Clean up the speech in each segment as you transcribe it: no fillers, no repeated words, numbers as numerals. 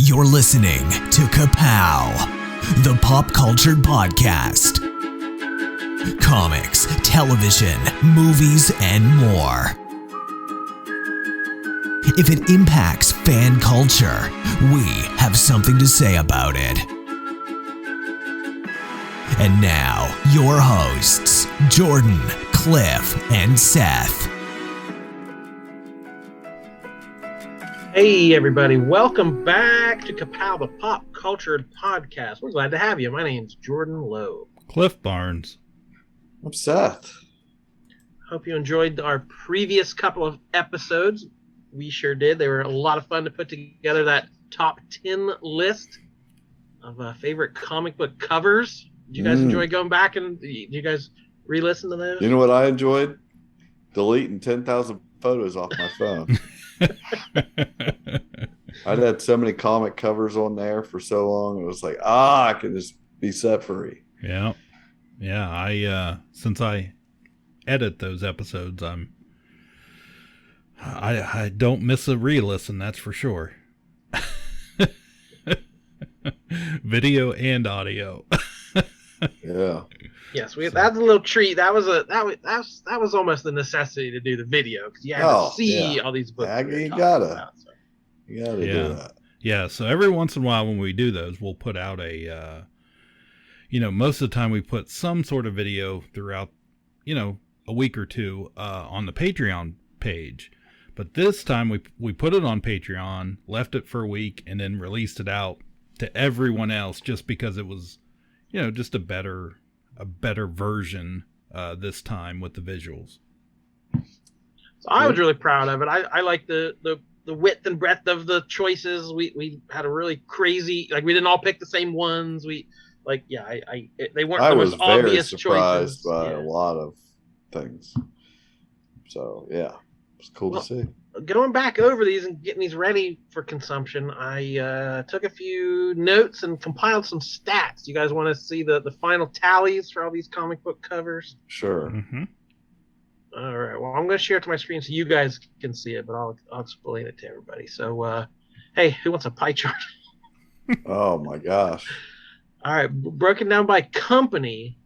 You're listening to Ka-Pow, the pop culture podcast. Comics, television, movies, and more. If it impacts fan culture, we have something to say about it. And now, your hosts, Jordan, Cliff, and Seth. Hey everybody, welcome back to Ka-Pow, the pop culture podcast. We're glad to have you. My name's Jordan Lowe. Cliff Barnes. I'm Seth. Hope you enjoyed our previous couple of episodes. We sure did. They were a lot of fun to put together that top 10 list of favorite comic book covers. Did you guys enjoy going back and did you guys re-listen to those? You know what I enjoyed? Deleting 10,000 photos off my phone. I'd had so many comic covers on there for so long. It was like, I can just be set free. Yeah. I since I edit those episodes, I don't miss a re-listen, that's for sure. Video and audio. Yeah. Yes, that's a little treat. That was almost a necessity to do the video because you had to see all these books. You gotta do that. Yeah. So every once in a while when we do those, we'll put out a, most of the time we put some sort of video throughout, a week or two on the Patreon page. But this time we put it on Patreon, left it for a week, and then released it out to everyone else just because it was, just a better version this time with the visuals. So I was really proud of it. I like the width and breadth of the choices. We had a really crazy, we didn't all pick the same ones. They weren't the most obvious choices. I was very surprised by a lot of things. So yeah, it was cool to see. Going back over these and getting these ready for consumption, I took a few notes and compiled some stats. You guys want to see the final tallies for all these comic book covers? Sure. Mm-hmm. All right. Well, I'm going to share it to my screen so you guys can see it, but I'll explain it to everybody. So, hey, who wants a pie chart? Oh my gosh. All right. Broken down by company,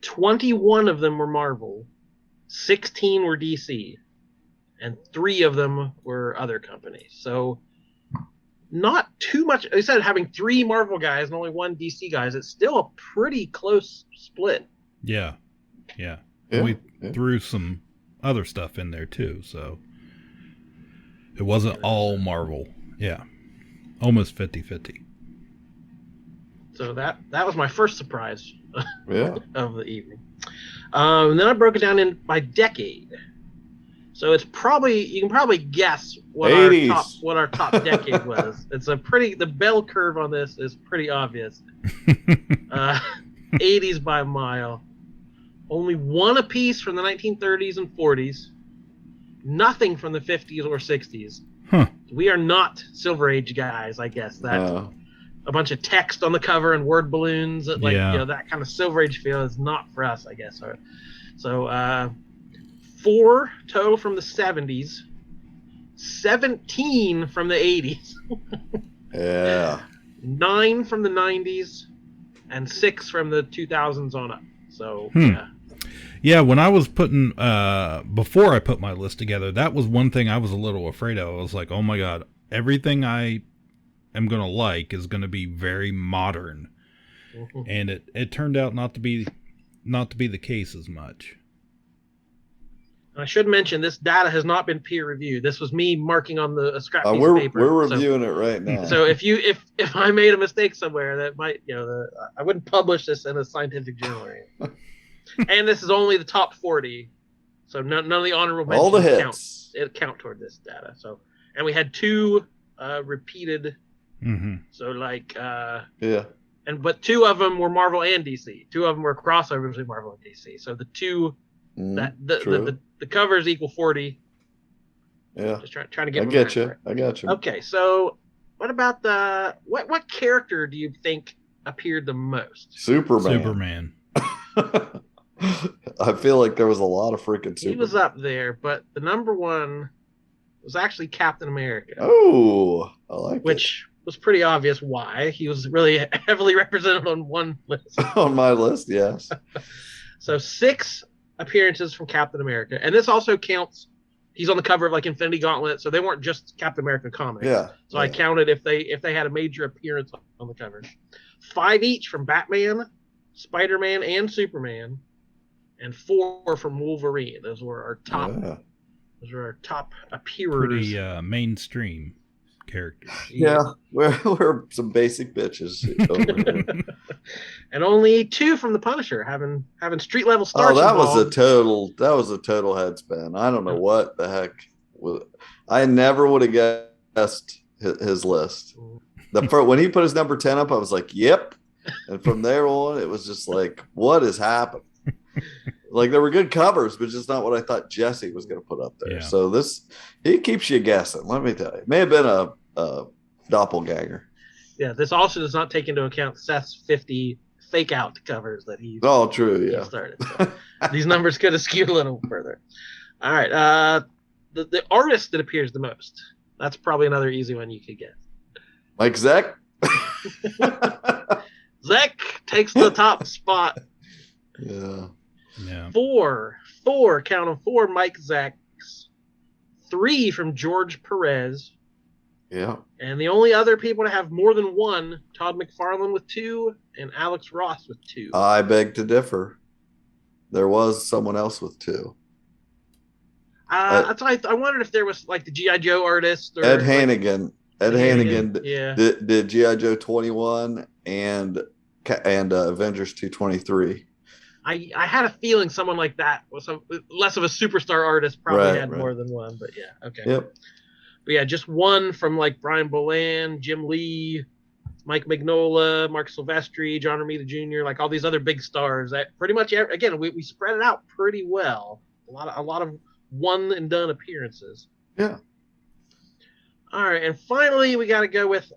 21 of them were Marvel, 16 were DC. And 3 of them were other companies. So not too much. Instead of having 3 Marvel guys and only 1 DC guys, it's still a pretty close split. Yeah. We threw some other stuff in there too, so it wasn't all Marvel. Yeah. Almost 50-50. So that was my first surprise of the evening. And then I broke it down by decade. So it's you can probably guess what our top decade was. It's the bell curve on this is pretty obvious. 80s by a mile. Only 1 apiece from the 1930s and 40s. Nothing from the 50s or 60s. Huh. We are not Silver Age guys, I guess. A bunch of text on the cover and word balloons, that kind of Silver Age feel is not for us, I guess. So 4 total from the 70s, 17 from the 80s, 9 from the 90s, and 6 from the 2000s on up. So, yeah, when I was putting, before I put my list together, that was one thing I was a little afraid of. I was like, oh my God, everything I am going to like is going to be very modern. Mm-hmm. And it turned out not to be the case as much. I should mention this data has not been peer reviewed. This was me marking on a scrap piece of paper. We're reviewing it right now. So if I made a mistake somewhere, that might I wouldn't publish this in a scientific journal. And this is only the top 40, so none of the honorable mentions all the hits count toward this data. So and we had 2 repeated. Mm-hmm. So but 2 of them were Marvel and DC. 2 of them were crossovers between Marvel and DC. So the 2. The covers equal 40. Yeah. Just trying to get. I got you. Okay, so what about what character do you think appeared the most? Superman. I feel like there was a lot of freaking Superman. He was up there, but the number 1 was actually Captain America. Oh, I like which was pretty obvious why. He was really heavily represented on one list. On my list, yes. So 6 appearances from Captain America. And this also counts, he's on the cover of like Infinity Gauntlet, so they weren't just Captain America comics. Yeah. So I counted if they had a major appearance on the cover. 5 each from Batman, Spider-Man, and Superman, and 4 from Wolverine. Those were our top. Those were our top appearers. Pretty mainstream characters. Yeah, we're some basic bitches over here. And only 2 from the Punisher, having street level stars. Oh, that involved. was a total head spin. I don't know what the heck. I never would have guessed his list. When he put his number 10 up, I was like, "Yep." And from there on, it was just like, "What has happened?" Like, there were good covers, but just not what I thought Jesse was going to put up there. Yeah. So he keeps you guessing. Let me tell you, it may have been a doppelganger. Yeah, this also does not take into account Seth's 50 fake out covers that he. Oh, true. Yeah. Started. So these numbers could have skewed a little further. All right. The artist that appears the most. That's probably another easy one you could get. Mike Zeck. Zeck takes the top spot. Yeah. 4, count them, 4 Mike Zacks, 3 from George Perez. Yeah. And the only other people to have more than 1, Todd McFarlane with 2 and Alex Ross with 2. I beg to differ. There was someone else with 2. That's why I wondered if there was like the G.I. Joe artist. Or Ed Hannigan. Ed Hannigan did G.I. Joe 21 and Avengers 223. I had a feeling someone like that was less of a superstar artist probably had more than 1, but yeah, okay. Yep. But yeah, just 1 from like Brian Boland, Jim Lee, Mike Mignola, Mark Silvestri, John Romita Jr., like all these other big stars. That pretty much, again, we spread it out pretty well. A lot of one and done appearances. Yeah. All right, and finally we got to go with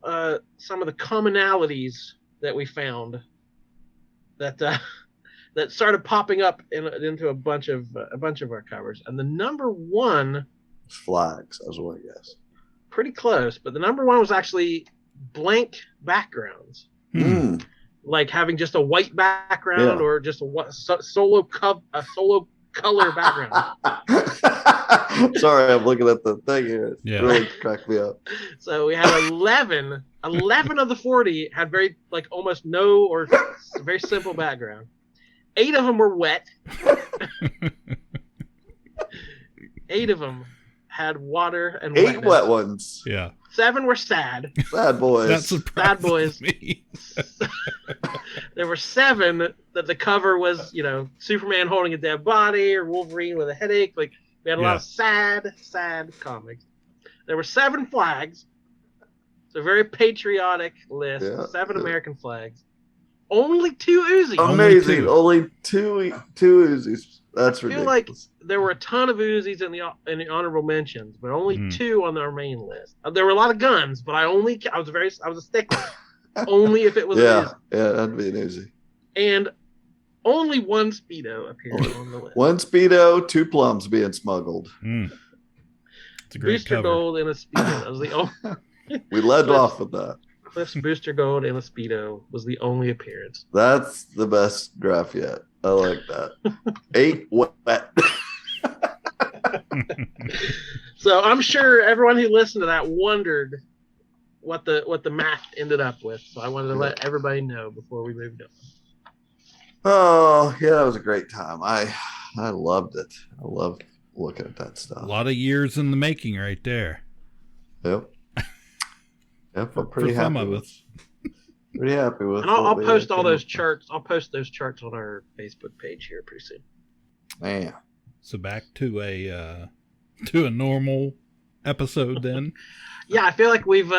some of the commonalities that we found that started popping up into a bunch of our covers. And the number 1 flags, as well, yes. Pretty close, but the number 1 was actually blank backgrounds. Like having just a white background or just a solo color background. Sorry, I'm looking at the thing here. It really cracked me up. So we had 11 of the 40 had very like almost no or very simple background. 8 of them were wet. 8 of them had water and 8 wetness. wet ones. Yeah. 7 were sad. Sad boys. That surprised Sad boys. me. There were 7 that the cover was, Superman holding a dead body or Wolverine with a headache. Like we had a lot of sad comics. There were 7 flags. It's a very patriotic list. 7 American flags. Only 2 Uzis. Amazing. Only two Uzis. That's ridiculous. I feel like there were a ton of Uzis in the honorable mentions, but only 2 on our main list. There were a lot of guns, but I was a stickler. Only if it was an Uzi. Yeah, that'd be an Uzi. And only 1 Speedo appeared on the list. 1 Speedo, 2 plums being smuggled. It's a great Booster cover. Gold and a Speedo. That was the only. We led off with that. Cliff's Booster Gold and a Speedo was the only appearance. That's the best draft yet. I like that. 8 wet. So I'm sure everyone who listened to that wondered what the math ended up with. So I wanted to let everybody know before we moved on. Oh yeah, that was a great time. I loved it. I loved looking at that stuff. A lot of years in the making, right there. Yep. Yep, I'm pretty happy with. Pretty happy with. And I'll post all those charts. I'll post those charts on our Facebook page here pretty soon. Man. So back to a normal episode then. Yeah, I feel like we've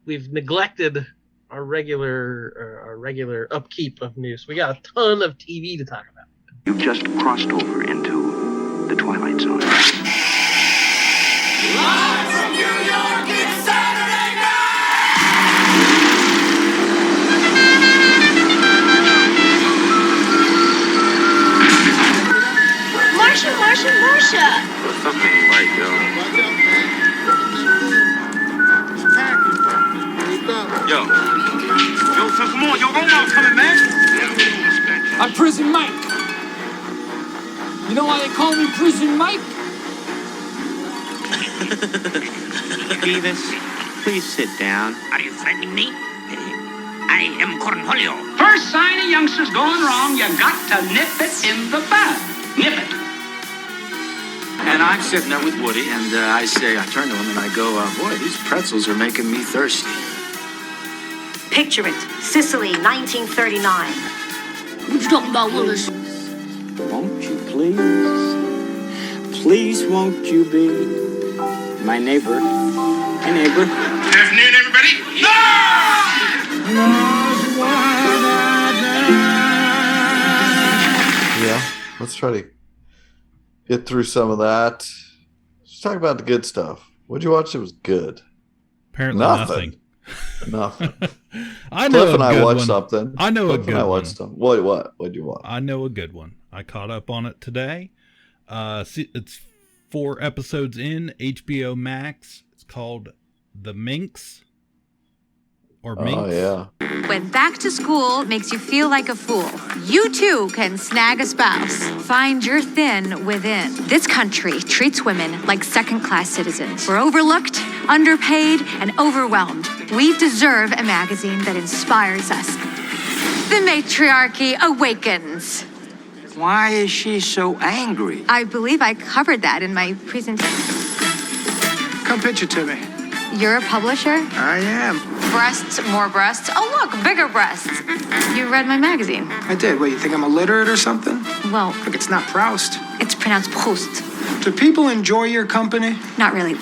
neglected our regular upkeep of news. We got a ton of TV to talk about. You've just crossed over into the Twilight Zone. Live from New York, it's Saturday night! Marsha! What's up, man? Right, yo? Yo, so come on, yo, Omar's coming, man. I'm Prison Mike. You know why they call me Prison Mike? Beavis, please sit down. Are you threatening me? I am Cornholio. First sign a youngster's going wrong, you got to nip it in the bud. Nip it. And I'm sitting there with Woody, and I turn to him and I go, boy, these pretzels are making me thirsty. Picture it, Sicily, 1939. What you talking about, Willis? Won't you please? Please won't you be my neighbor? My neighbor. Good afternoon, everybody. Yeah, let's try to get through some of that. Let's talk about the good stuff. What'd you watch that was good? Apparently nothing. Nothing. I know Cliff and I watched one. something. I know Cliff a good and I one. watched something. What'd you watch? I know a good one. I caught up on it today. It's 4 episodes in HBO Max. It's called The Minx. Or Minx. Oh, yeah. When back to school makes you feel like a fool, you too can snag a spouse. Find your thin within. This country treats women like second-class citizens. We're overlooked, underpaid, and overwhelmed. We deserve a magazine that inspires us. The matriarchy awakens. Why is she so angry? I believe I covered that in my presentation. Come pitch it to me. You're a publisher? I am. Breasts, more breasts. Oh, look, bigger breasts. You read my magazine. I did. What, you think I'm illiterate or something? Well, Look, it's not Proust. it's pronounced Proust. Do people enjoy your company? Not really.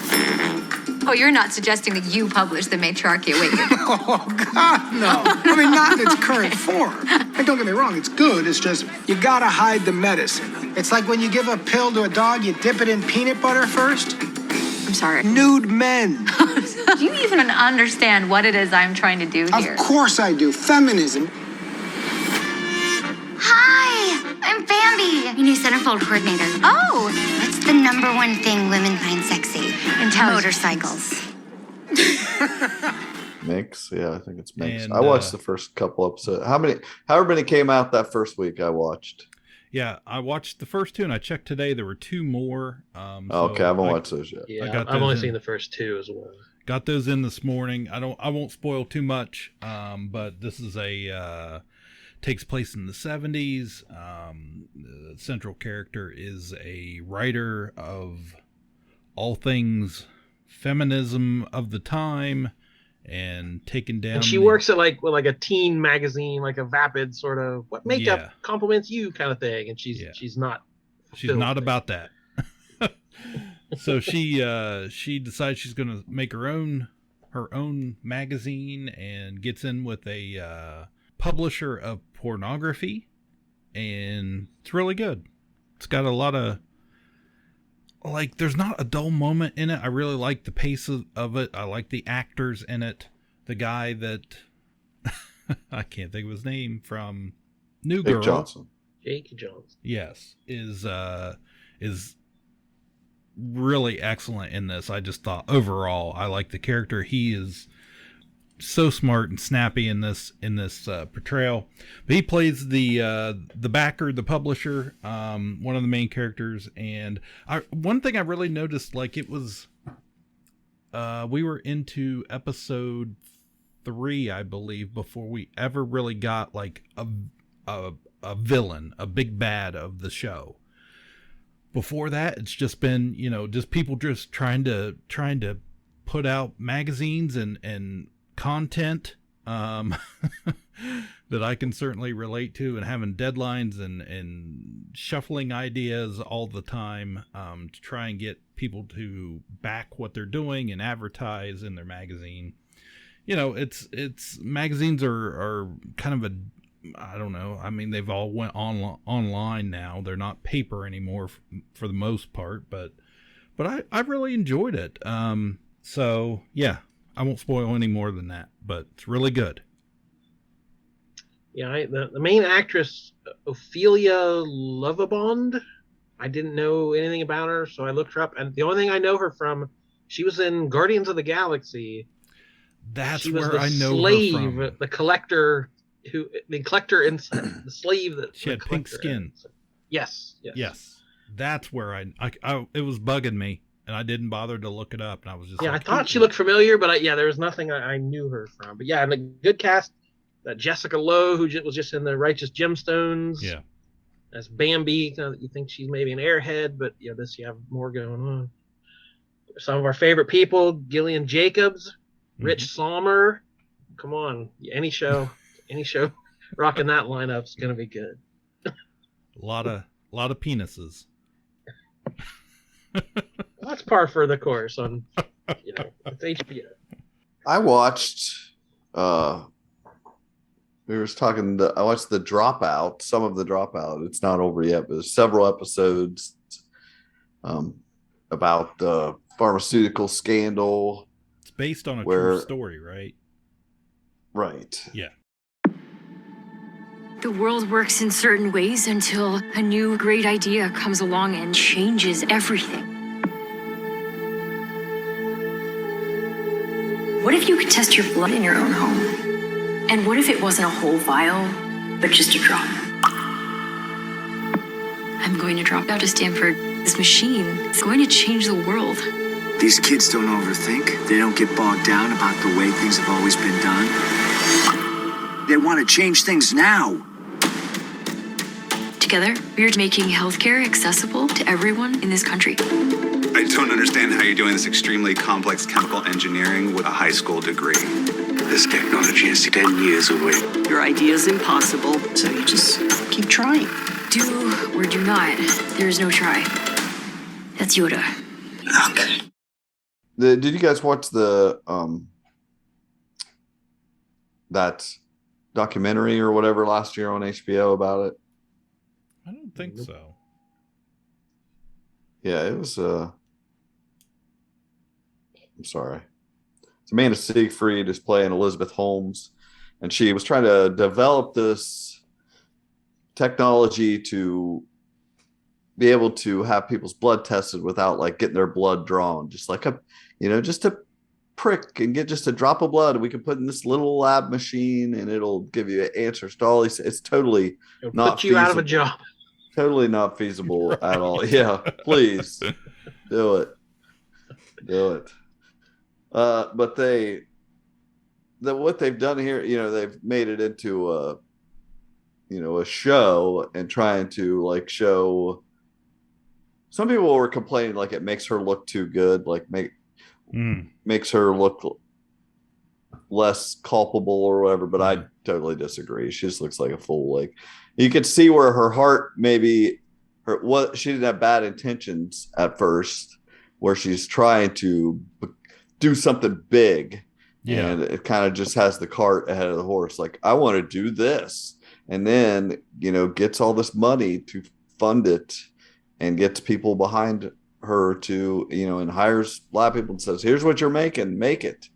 Oh, you're not suggesting that you publish The Matriarchy Awakens? Oh, God, no. I mean, not in its current form. And don't get me wrong, it's good. It's just, you gotta hide the medicine. It's like when you give a pill to a dog, you dip it in peanut butter first. I'm sorry. Nude men. Do you even understand what it is I'm trying to do here? Of course I do. Feminism. Hi, I'm Bambi, your new centerfold coordinator. Oh! What's the number one thing women find sexy? Motorcycles. Minx, yeah, I think it's Minx. And, I watched the first couple episodes. However many came out that first week I watched. Yeah, I watched the first 2, and I checked today. There were 2 more. Okay, I haven't watched those yet. Yeah, I've only seen the first 2 as well. Got those in this morning. I won't spoil too much. But this is takes place in the 70s. The central character is a writer of all things feminism of the time, and taken down. And she works at like a teen magazine, like a vapid sort of what makeup compliments you kind of thing, and she's not. She's not about that. So she decides she's going to make her own magazine, and gets in with a publisher of pornography, and it's really good. It's got a lot of, like, there's not a dull moment in it. I really like the pace of it. I like the actors in it. The guy that I can't think of his name from New Girl. Jake Johnson. Yes, is really excellent in this. I just thought overall I like the character. He is so smart and snappy in this portrayal. But he plays the backer, the publisher, one of the main characters. And one thing I really noticed, like, it was we were into episode 3, I believe, before we ever really got like a villain, a big bad of the show. Before that, it's just been, just people just trying to put out magazines and content that I can certainly relate to, and having deadlines and shuffling ideas all the time to try and get people to back what they're doing and advertise in their magazine. It's magazines are kind of I don't know. I mean, they've all went online now. They're not paper anymore for the most part, but I really enjoyed it. So yeah, I won't spoil any more than that, but it's really good. Yeah, the main actress, Ophelia Lovabond, I didn't know anything about her, so I looked her up, and the only thing I know her from, she was in Guardians of the Galaxy. That's she was where the I know slave, her from. the collector and the slave that She had pink skin. Yes. That's where I it was bugging me, and I didn't bother to look it up, and I was just I thought she looked familiar, but there was nothing I knew her from. But yeah, and a good cast. That Jessica Lowe, who was just in the Righteous Gemstones. Yeah. That's Bambi. You think she's maybe an airhead, but you have more going on. Some of our favorite people: Gillian Jacobs, Rich Sommer. Come on, any show, rocking that lineup's gonna be good. A lot of penises. That's par for the course on, it's HBO. I watched. I watched the Dropout. Some of the Dropout. It's not over yet, but there's several episodes about the pharmaceutical scandal. It's based on a true story, right? Right. Yeah. The world works in certain ways until a new great idea comes along and changes everything. What if you could test your blood in your own home? And what if it wasn't a whole vial, but just a drop? I'm going to drop out of Stanford. This machine is going to change the world. These kids don't overthink. They don't get bogged down about the way things have always been done. They want to change things now. Together, we're making healthcare accessible to everyone in this country. I don't understand how you're doing this extremely complex chemical engineering with a high school degree. This technology is 10 years away. Your idea is impossible, so you just keep trying. Do or do not. There is no try. That's Yoda. Okay. Did you guys watch the that documentary or whatever last year on HBO about it? I don't think so. Yeah, it was. I'm sorry. It's Amanda Seyfried is playing Elizabeth Holmes, and she was trying to develop this technology to be able to have people's blood tested without like getting their blood drawn, just like just a prick and get just a drop of blood. We can put in this little lab machine, and it'll give you answers to all these. It's totally not put you out of a job. Totally not feasible at all. Yeah, please do it. But what they've done here, they've made it into a show and trying to like show. Some people were complaining like it makes her look too good, like makes her look less culpable or whatever. But I totally disagree. She just looks like a fool. Like you could see where her heart she didn't have bad intentions at first, where she's trying to do something big. Yeah. And it kind of just has the cart ahead of the horse. Like, I want to do this. And then, gets all this money to fund it and gets people behind her to, and hires a lot of people and says, here's what you're making, make it.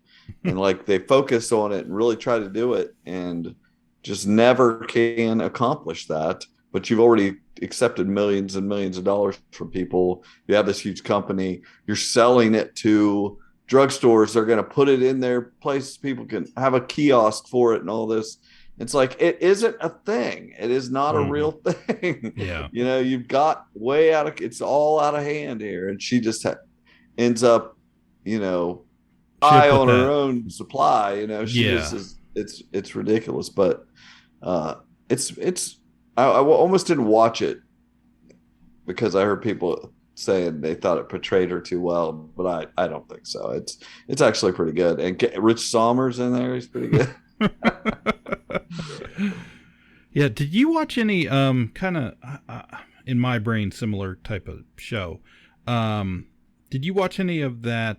And like they focus on it and really try to do it and just never can accomplish that. But you've already accepted millions and millions of dollars from people. You have this huge company. You're selling it to drugstores. They're going to put it in their places. People can have a kiosk for it and all this. It's like, it isn't a thing. It is not a real thing. Yeah. You've got it's all out of hand here. And she just ends up, eye on her own supply, it's ridiculous. But I almost didn't watch it because I heard people saying they thought it portrayed her too well, but I don't think so. It's actually pretty good. And Rich Sommer's in there. He's pretty good. Yeah. Did you watch any kind of in my brain similar type of show? Did you watch any of that?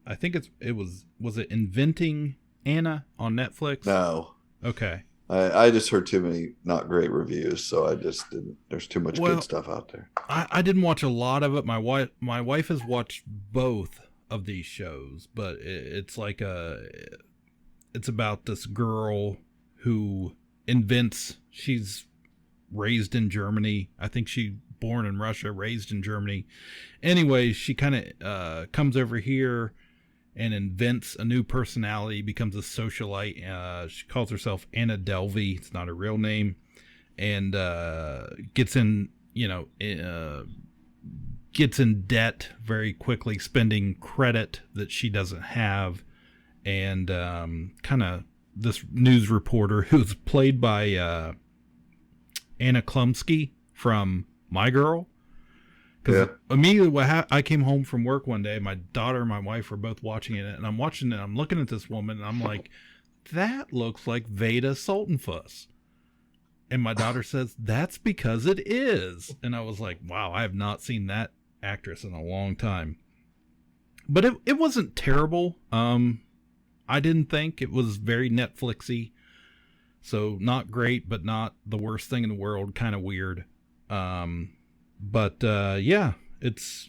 I think was it Inventing Anna on Netflix? No. Okay. I just heard too many not great reviews, so I just didn't. There's too much good stuff out there. I didn't watch a lot of it. My wife has watched both of these shows, but it's like it's about this girl who invents. She's raised in Germany. I think she born in Russia, raised in Germany. Anyway, she kind of comes over here and invents a new personality, becomes a socialite. She calls herself Anna Delvey. It's not her real name. And gets in debt very quickly, spending credit that she doesn't have. And kind of this news reporter who's played by Anna Klumsky from My Girl. Because immediately I came home from work one day, my daughter and my wife were both watching it, and I'm watching it, I'm looking at this woman, and I'm like, that looks like Veda Sultanfuss. And my daughter says, that's because it is. And I was like, wow, I have not seen that actress in a long time. But it wasn't terrible. I didn't think. It was very Netflixy. So not great, but not the worst thing in the world. Kind of weird. But yeah, it's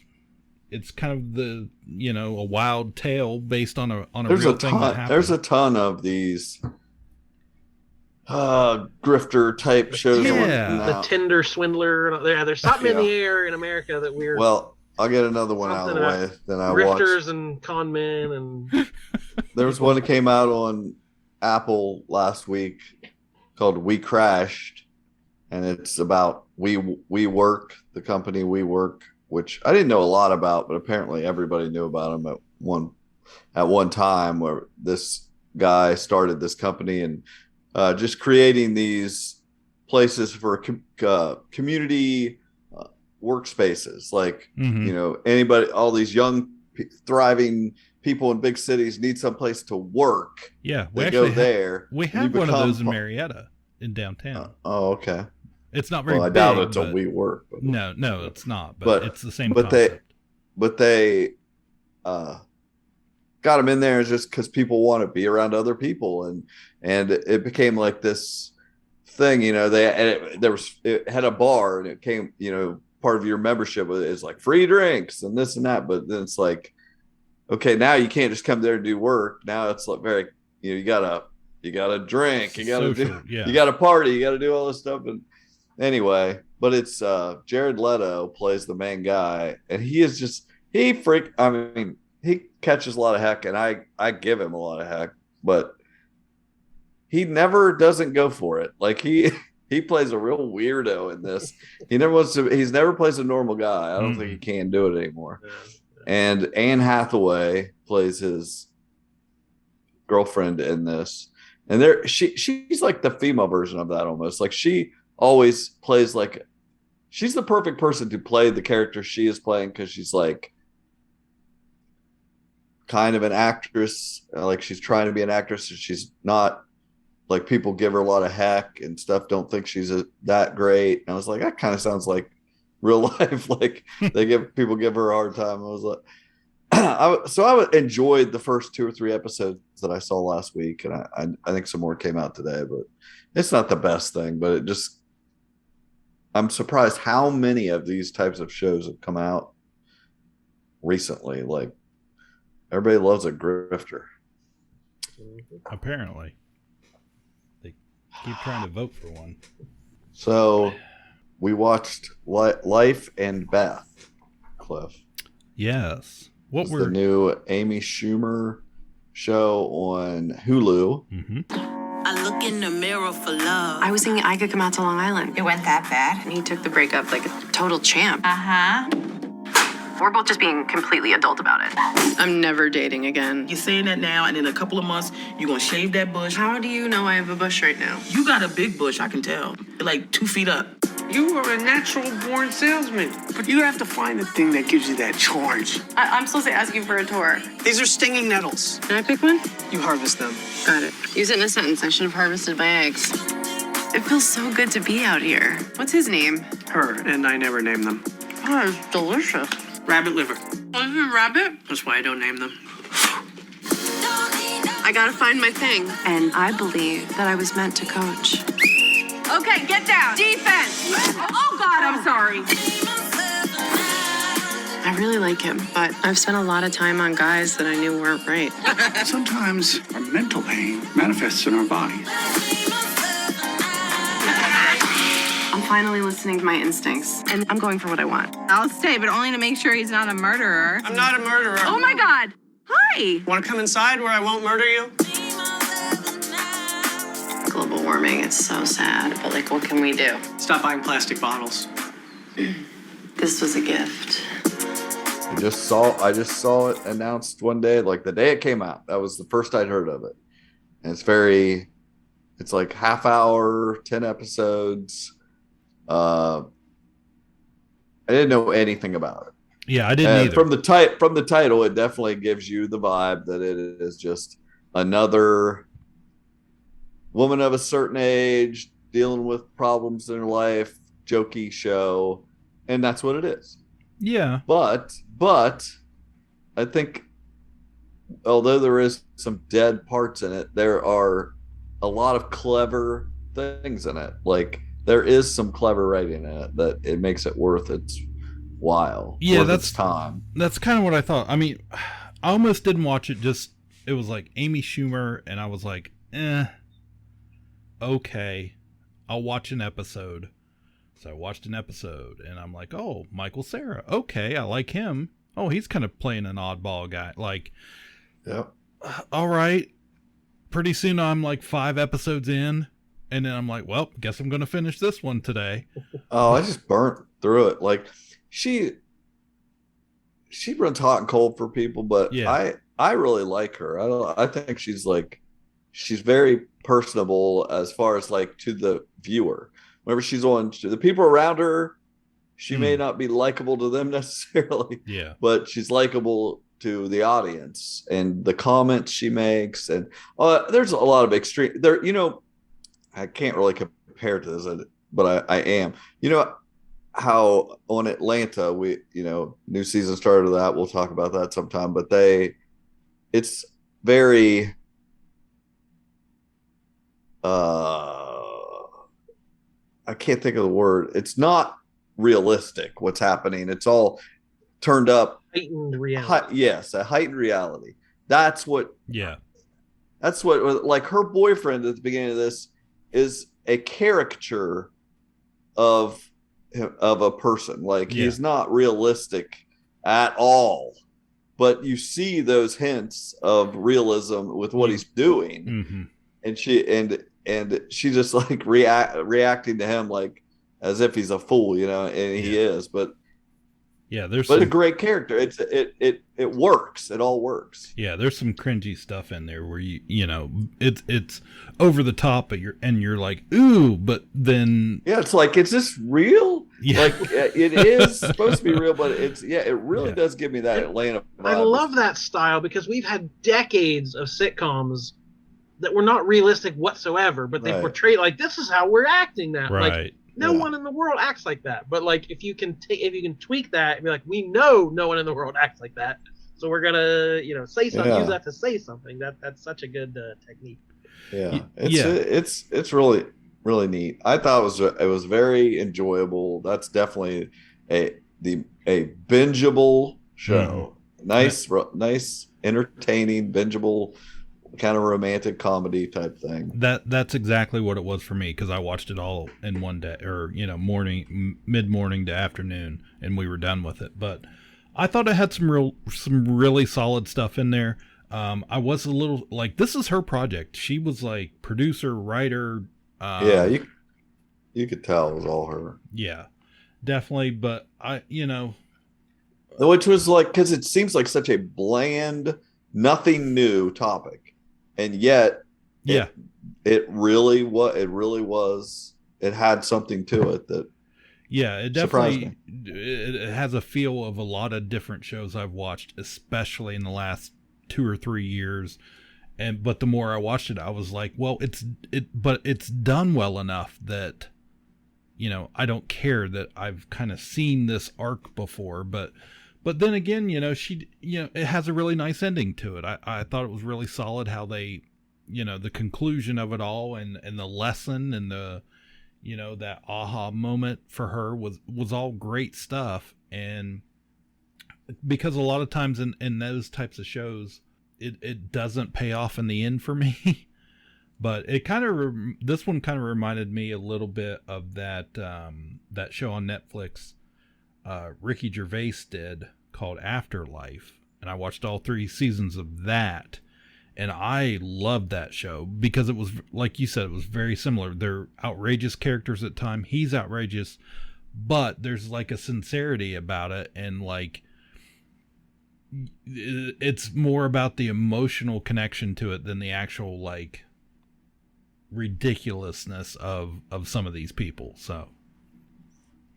kind of the, a wild tale based on a real thing that happened. There's a ton of these grifter type shows. Yeah, the Tinder swindler. There's something in the air in America that we're. Well, I'll get another one out of the way. Then I watched grifters and con men and. There was one that came out on Apple last week called WeCrashed, and it's about WeWork, the company WeWork, which I didn't know a lot about, but apparently everybody knew about them at one time, where this guy started this company and just creating these places for community workspaces, like anybody, all these young thriving people in big cities need some place to work. Yeah, we go there. We have one of those in Marietta in downtown. Oh, okay. It's not very big. I doubt it's a WeWork. No, it's not. But it's the same concept. They got them in there just because people want to be around other people, and it became like this thing. It had a bar, and it came. Part of your membership is like free drinks and this and that. But then it's like, okay, now you can't just come there and do work. Now it's like very, you gotta drink, you gotta party, you gotta do all this stuff. And anyway, but it's Jared Leto plays the main guy, and he is just he catches a lot of heck, and I give him a lot of heck, but he never doesn't go for it. Like he plays a real weirdo in this. He's never plays a normal guy. I don't think he can do it anymore. And Anne Hathaway plays his girlfriend in this. And she's like the female version of that almost. Like she always plays like she's the perfect person to play the character she is playing, because she's like kind of an actress. Like she's trying to be an actress, and she's not. Like people give her a lot of heck and stuff, don't think she's that great. And I was like, that kind of sounds like real life. Like people give her a hard time. I was like, I enjoyed the first 2 or 3 episodes that I saw last week. And I think some more came out today, but it's not the best thing, but I'm surprised how many of these types of shows have come out recently. Like everybody loves a grifter. Apparently. Keep trying to vote for one. So we watched Life and Beth, Cliff. Yes. What was the new Amy Schumer show on Hulu? Mm-hmm. I look in the mirror for love. I was thinking I could come out to Long Island. It went that bad? And he took the breakup like a total champ. Uh-huh. We're both just being completely adult about it. I'm never dating again. You're saying that now, and in a couple of months, you're going to shave that bush. How do you know I have a bush right now? You got a big bush, I can tell. You're like 2 feet up. You are a natural-born salesman. But you have to find the thing that gives you that charge. I'm supposed to ask you for a tour. These are stinging nettles. Can I pick one? You harvest them. Got it. Use it in a sentence. I should have harvested my eggs. It feels so good to be out here. What's his name? Her, and I never name them. Oh, it's delicious. Rabbit liver. Oh, is it rabbit? That's why I don't name them. I gotta find my thing. And I believe that I was meant to coach. Okay, get down. Defense. Oh, God, I'm sorry. I really like him, but I've spent a lot of time on guys that I knew weren't right. Sometimes our mental pain manifests in our bodies. I'm finally listening to my instincts, and I'm going for what I want. I'll stay, but only to make sure he's not a murderer. I'm not a murderer. Oh, my God. Hi. Hi. Want to come inside where I won't murder you? Global warming, it's so sad. But, like, what can we do? Stop buying plastic bottles. This was a gift. I just saw it announced one day, like the day it came out. That was the first I'd heard of it. And it's like half hour, 10 episodes. I didn't know anything about it. Yeah, I didn't either. From the title, it definitely gives you the vibe that it is just another woman of a certain age dealing with problems in her life, jokey show, and that's what it is. Yeah. But I think although there is some dead parts in it, there are a lot of clever things in it. Like there is some clever writing in it that it makes it worth its while. Yeah, that's time. That's kind of what I thought. I mean, I almost didn't watch it. It was like Amy Schumer, and I was like, okay, I'll watch an episode. So I watched an episode, and I'm like, oh, Michael Cera. Okay, I like him. Oh, he's kind of playing an oddball guy. Like, yep. All right. Pretty soon I'm like 5 episodes in, and then I'm like, well, guess I'm going to finish this one today. Oh, I just burnt through it. Like, she runs hot and cold for people, but yeah. I really like her. I think she's very personable as far as like to the viewer. Whenever she's on, the people around her, she may not be likable to them necessarily. Yeah. But she's likable to the audience and the comments she makes. And there's a lot of extreme there. You know, I can't really compare to this, but I am. You know how on Atlanta, new season started of that. We'll talk about that sometime. But it's very I can't think of the word. It's not realistic what's happening. It's all turned up. Heightened reality. Yes, a heightened reality. That's what like her boyfriend at the beginning of this is a caricature of a person. Like he's not realistic at all. But you see those hints of realism with what he's doing. Mm-hmm. And she just like reacting to him like as if he's a fool, and he is. But a great character. It works. It all works. Yeah, there's some cringy stuff in there where it's over the top, but you're like ooh, but then it's like, is this real? Yeah. Like it is supposed to be real, but it really does give me that Atlanta vibe. I love that style because we've had decades of sitcoms that were not realistic whatsoever, but they portray like this is how we're acting now. Right. Like no one in the world acts like that. But like if you can tweak that and be like, we know no one in the world acts like that, so we're gonna say something, use that to say something. That's such a good technique. Yeah, it's really really neat. I thought it was very enjoyable. That's definitely a bingeable show. Mm-hmm. Nice, entertaining, bingeable, kind of romantic comedy type thing. That's exactly what it was for me, because I watched it all in one day, or mid-morning to afternoon, and we were done with it. But I thought it had some really solid stuff in there. I was a little like, this is her project. She was like producer, writer. You could tell it was all her. Yeah, definitely. But which was like, because it seems like such a bland, nothing new topic. And yet, it really was. It had something to it that. Yeah, it definitely it has a feel of a lot of different shows I've watched, especially in the last 2 or 3 years. But the more I watched it, I was like, well, it's done well enough that, I don't care that I've kind of seen this arc before, but then again, it has a really nice ending to it. I thought it was really solid how they, the conclusion of it all and the lesson and the, that aha moment for her was all great stuff. And because a lot of times in those types of shows, it doesn't pay off in the end for me. But it this one kind of reminded me a little bit of that show on Netflix, Ricky Gervais did, called Afterlife. and I watched all 3 seasons of that. And I loved that show because it was, like you said, it was very similar. They're outrageous characters at time. He's outrageous, but there's like a sincerity about it. And like, it's more about the emotional connection to it than the actual like ridiculousness of some of these people. So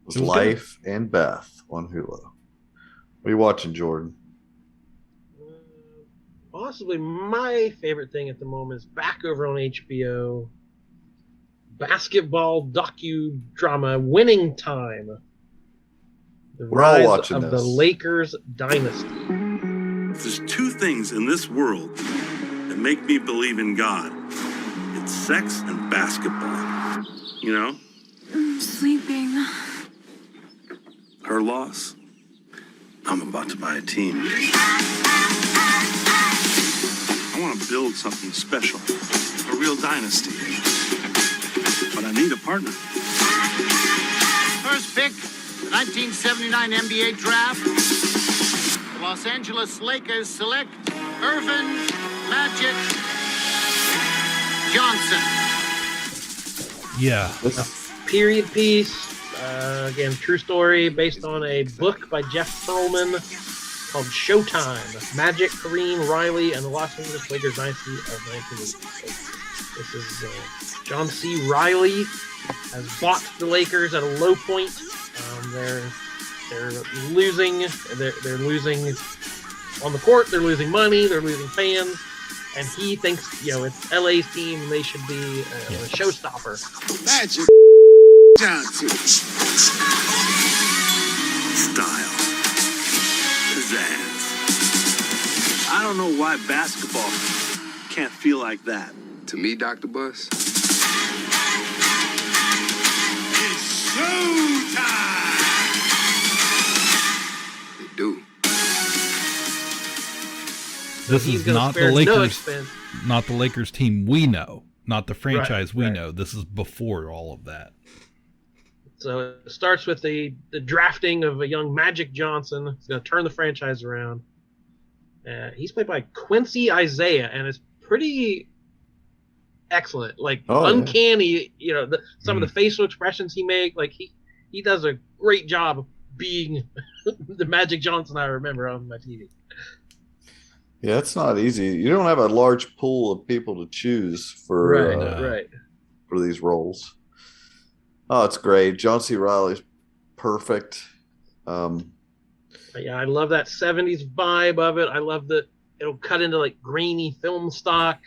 it was Life good. And Beth on Hulu. What are you watching, Jordan? Possibly my favorite thing at the moment is back over on HBO. Basketball docudrama Winning Time. The rise of the Lakers Dynasty. There's 2 things in this world that make me believe in God. It's sex and basketball. You know? I'm sleeping. Her loss. I'm about to buy a team. I want to build something special, a real dynasty. But I need a partner. First pick, the 1979 NBA draft. The Los Angeles Lakers select Irvin Magic Johnson. Yeah. A period piece. Again, true story based on a book by Jeff Pearlman called Showtime, Magic, Kareem, Riley, and the Los Angeles Lakers Dynasty of 1980. This is John C. Riley has bought the Lakers at a low point. They're losing. They're losing on the court. They're losing money. They're losing fans. And he thinks, it's LA's team. And they should be a showstopper. Magic Johnson. Style. I don't know why basketball can't feel like that. To me, Dr. Bus, it's showtime! They do. This is not the Lakers, not the Lakers team we know, not the franchise we know. This is before all of that. So it starts with the drafting of a young Magic Johnson. He's going to turn the franchise around. He's played by Quincy Isaiah, and it's pretty excellent. Like, uncanny, some of the facial expressions he makes. Like, he does a great job of being the Magic Johnson I remember on my TV. Yeah, it's not easy. You don't have a large pool of people to choose for for these roles. Oh, it's great. John C. Reilly's perfect. Yeah, I love that 70s vibe of it. I love that it'll cut into like grainy film stock.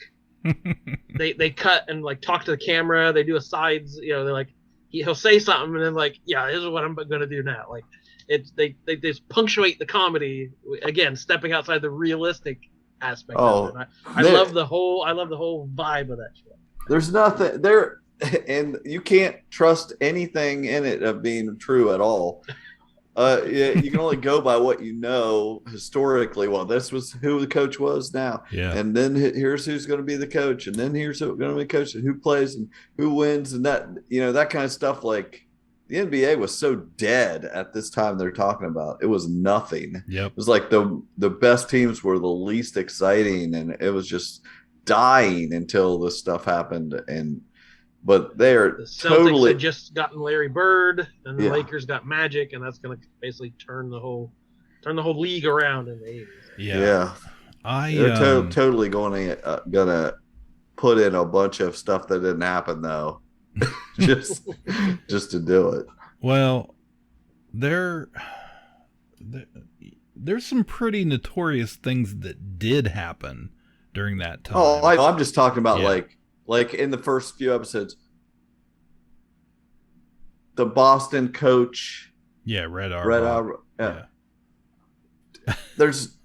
they cut and like talk to the camera. They do a sides, they're like, he'll say something and then like, yeah, this is what I'm going to do now. Like they just punctuate the comedy again, stepping outside the realistic aspect of it. I love the whole vibe of that show. There's nothing there. And you can't trust anything in it of being true at all. You can only go by what you know historically. Well, this was who the coach was now. Yeah. And then here's who's going to be the coach. And then here's who's going to be the coach and who plays and who wins. And that, that kind of stuff. Like the NBA was so dead at this time they're talking about. It was nothing. Yep. It was like the best teams were the least exciting. And it was just dying until this stuff happened. But they're the Celtics totally had just gotten Larry Bird, and the Lakers got Magic, and that's going to basically turn the whole league around in the 80s. Yeah. They're totally gonna put in a bunch of stuff that didn't happen though, just to do it. Well, there's some pretty notorious things that did happen during that time. Oh, I'm just talking about like in the first few episodes, the Boston coach. Yeah, Red Auerbach. Yeah. There's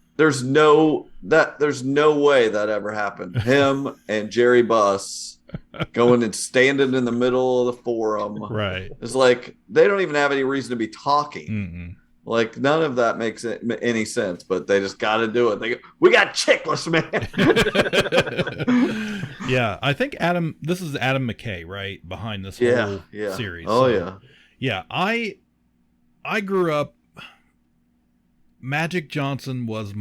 no way that ever happened. Him and Jerry Buss going and standing in the middle of the forum. Right. It's like they don't even have any reason to be talking. Mm-mm. Like none of that makes any sense, but they just got to do it. We got chickless, man. Yeah, I think this is Adam McKay, right, behind this whole series. Oh, so, yeah. I grew up Magic Johnson was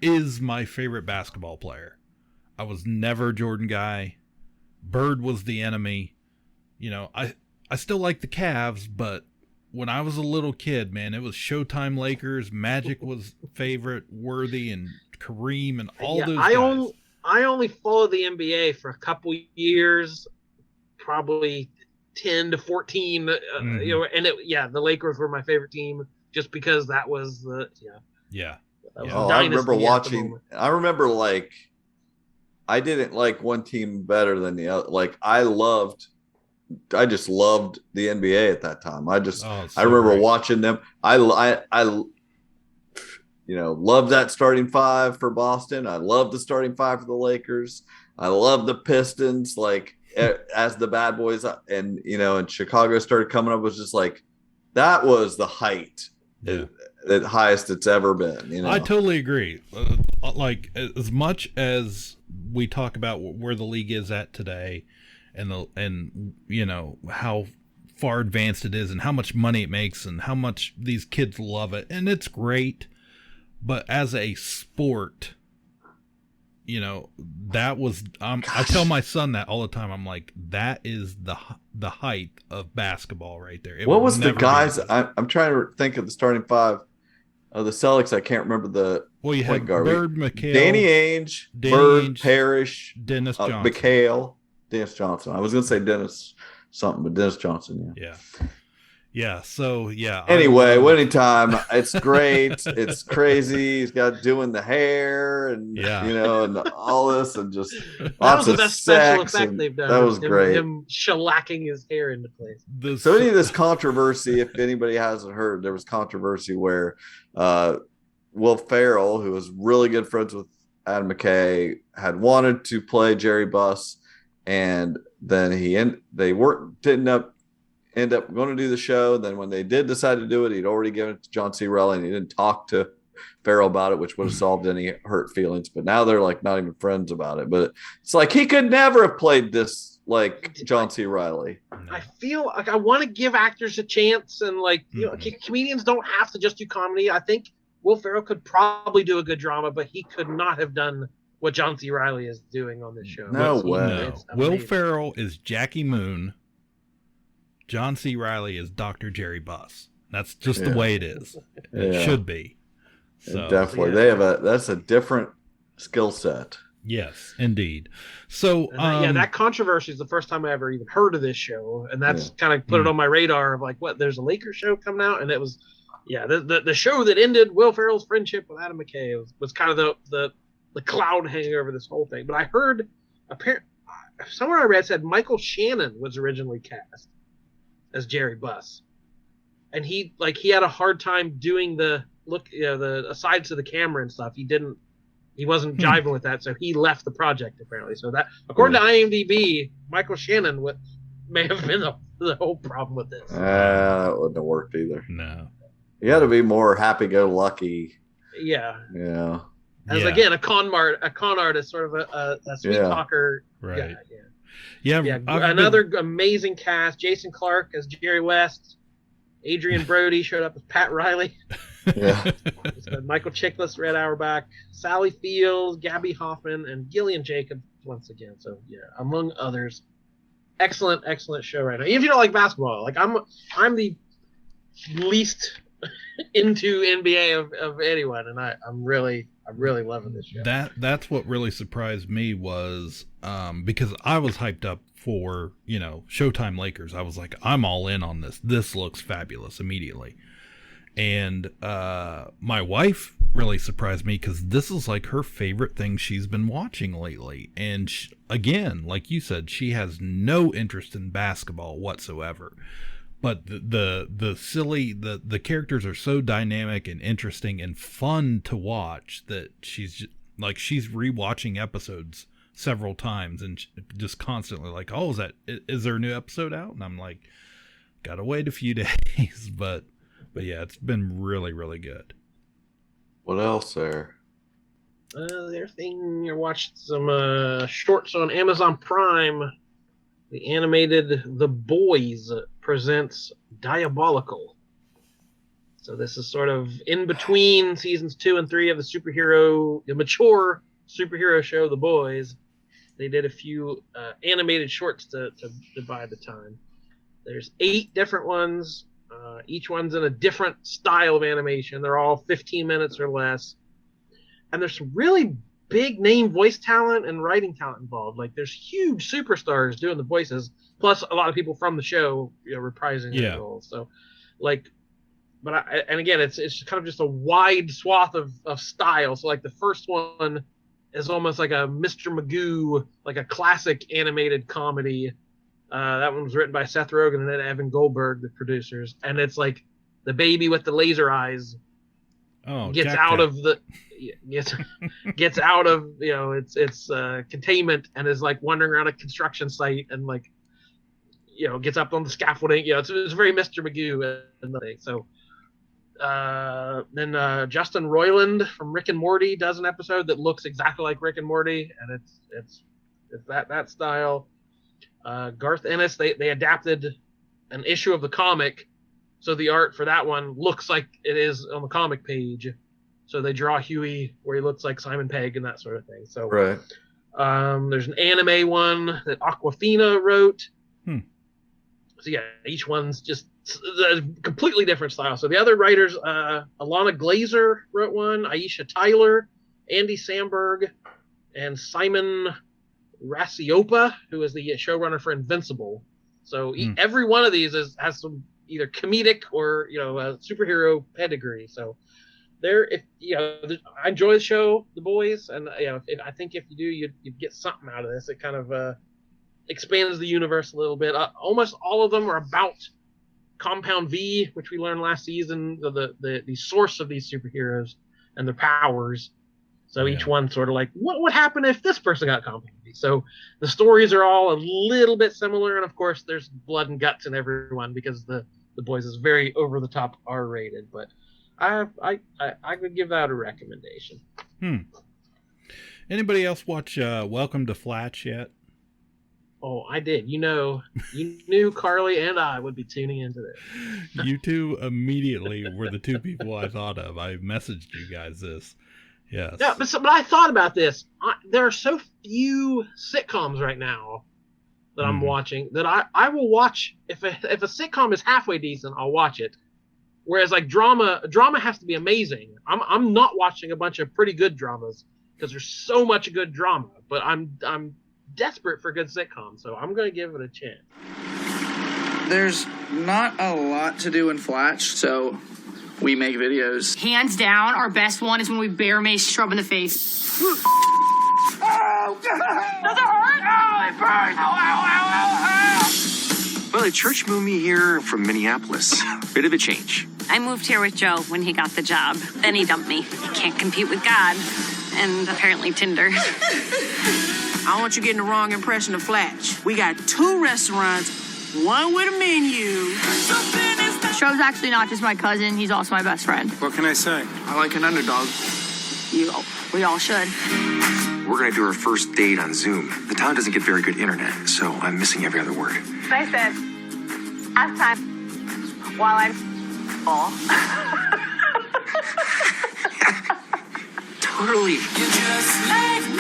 is my favorite basketball player. I was never a Jordan guy. Bird was the enemy. You know, I still like the Cavs, but when I was a little kid, man, it was Showtime Lakers. Magic was favorite, Worthy and Kareem and all those guys. I only followed the NBA for a couple years, probably 10 to 14. You know, and the Lakers were my favorite team just because that was the I remember watching. I remember I didn't like one team better than the other. Like I just loved the NBA at that time. I remember watching them. I loved that starting five for Boston. I loved the starting five for the Lakers. I loved the Pistons. Like as the bad boys, and Chicago started coming up, was just like that was the height, the highest it's ever been. I totally agree. Like as much as we talk about where the league is at today, and how far advanced it is, and how much money it makes, and how much these kids love it, and it's great. But as a sport, that was I tell my son that all the time. I'm like, that is the height of basketball right there. What was the guys? I'm trying to think of the starting five of the Celtics. I can't remember the you had Bird, McHale, Danny Ainge, Bird, Parrish, Dennis Johnson, McHale, Dennis Johnson. I was going to say Dennis something, but Dennis Johnson. Yeah. So Anyway, winning time. It's great. It's crazy. He's got doing the hair and and all this, and just lots of special sex. Effect they've done. That was great. Him shellacking his hair into place. So any of this controversy, if anybody hasn't heard, there was controversy where Will Ferrell, who was really good friends with Adam McKay, had wanted to play Jerry Buss, and then didn't end up going to do the show. Then when they did decide to do it, he'd already given it to John C. Reilly, and he didn't talk to Ferrell about it, which would have solved any hurt feelings. But now they're like not even friends about it. But it's like he could never have played this like John C. Reilly. I feel like I want to give actors a chance, and comedians don't have to just do comedy. I think Will Ferrell could probably do a good drama, but he could not have done what John C. Reilly is doing on this show. No way. Will Ferrell is Jackie Moon. John C. Reilly is Dr. Jerry Buss. That's just the way it is. It should be. So definitely, that's a different skill set. Yes, indeed. So that controversy is the first time I ever even heard of this show, and that's kind of put it on my radar of like, what? There's a Lakers show coming out, and it was the show that ended Will Ferrell's friendship with Adam McKay was kind of the cloud hanging over this whole thing. But I heard somewhere I read said Michael Shannon was originally cast as Jerry Buss, and he had a hard time doing the asides to the camera and stuff. He wasn't jiving with that, so he left the project apparently. So that, according to IMDb, Michael Shannon may have been the whole problem with this. That wouldn't have worked either. No, you got to be more happy-go-lucky. Yeah. Again, a con artist, sort of a sweet talker. Right. Yeah. Another amazing cast. Jason Clarke as Jerry West. Adrian Brody showed up as Pat Riley. Yeah. Michael Chiklis, Red Auerbach, Sally Fields, Gabby Hoffman, and Gillian Jacobs once again. So among others. Excellent show right now. Even if you don't like basketball, like I'm the least into NBA of anyone, and I'm really loving this show. That's what really surprised me was because I was hyped up for Showtime Lakers. I was like, I'm all in on this. This looks fabulous immediately. And my wife really surprised me because this is like her favorite thing she's been watching lately. And again, like you said, she has no interest in basketball whatsoever. But the characters are so dynamic and interesting and fun to watch that she's rewatching episodes several times and just constantly like, oh, is there a new episode out? And I'm like, gotta wait a few days, but yeah, it's been really, really good. What else there? The other thing, I watched some shorts on Amazon Prime. The animated The Boys presents Diabolical. So this is sort of in between seasons 2 and 3 of the mature superhero show, The Boys. They did a few animated shorts to buy the time. There's 8 different ones. Each one's in a different style of animation. They're all 15 minutes or less. And there's some really big name voice talent and writing talent involved. Like there's huge superstars doing the voices, plus a lot of people from the show, reprising their roles. So and again, it's kind of just a wide swath of style. So like the first one is almost like a Mr. Magoo, like a classic animated comedy. That one was written by Seth Rogen and then Evan Goldberg, the producers. And it's like the baby with the laser eyes gets out of its containment and is like wandering around a construction site and like, gets up on the scaffolding. It's very Mr. Magoo and the thing. So then Justin Roiland from Rick and Morty does an episode that looks exactly like Rick and Morty, and it's that style. Garth Ennis, they adapted an issue of the comic, so the art for that one looks like it is on the comic page. So they draw Huey where he looks like Simon Pegg and that sort of thing. So right. There's an anime one that Aquafina wrote. So yeah, each one's just a completely different style. So the other writers, Alana Glazer wrote one, Aisha Tyler, Andy Samberg, and Simon Rasiopa, who is the showrunner for Invincible. So every one of these has some either comedic or a superhero pedigree. So I enjoy the show, The Boys, and I think if you do, you'd get something out of this. It kind of expands the universe a little bit. Almost all of them are about Compound V, which we learned last season, the source of these superheroes and their powers. So each one sort of like, what would happen if this person got Compound V? So the stories are all a little bit similar, and of course there's blood and guts in everyone because the Boys is very over the top R-rated. But I would give that a recommendation. Anybody else watch Welcome to Flatch yet? Oh, I did. You knew Carly and I would be tuning into this. You two immediately were the two people I thought of. I messaged you guys this. Yes. Yeah, but I thought about this. There are so few sitcoms right now that I'm watching that I will watch. If a sitcom is halfway decent, I'll watch it. Whereas like drama has to be amazing. I'm not watching a bunch of pretty good dramas because there's so much good drama. But I'm desperate for good sitcoms, so I'm going to give it a chance. There's not a lot to do in Flatch, so we make videos. Hands down, our best one is when we bear mace Shrub in the face. Oh, God! Does it hurt? Oh, it burns! Ow, ow, ow, ow, ow! Well, the church moved me here from Minneapolis. Bit of a change. I moved here with Joe when he got the job. Then he dumped me. Can't compete with God. And apparently Tinder. I don't want you getting the wrong impression of Flatch. We got 2 restaurants, one with a menu. Shrub's actually not just my cousin, he's also my best friend. What can I say? I like an underdog. We all should. We're going to do our first date on Zoom. The town doesn't get very good internet, so I'm missing every other word. I said, last time, while I'm Totally.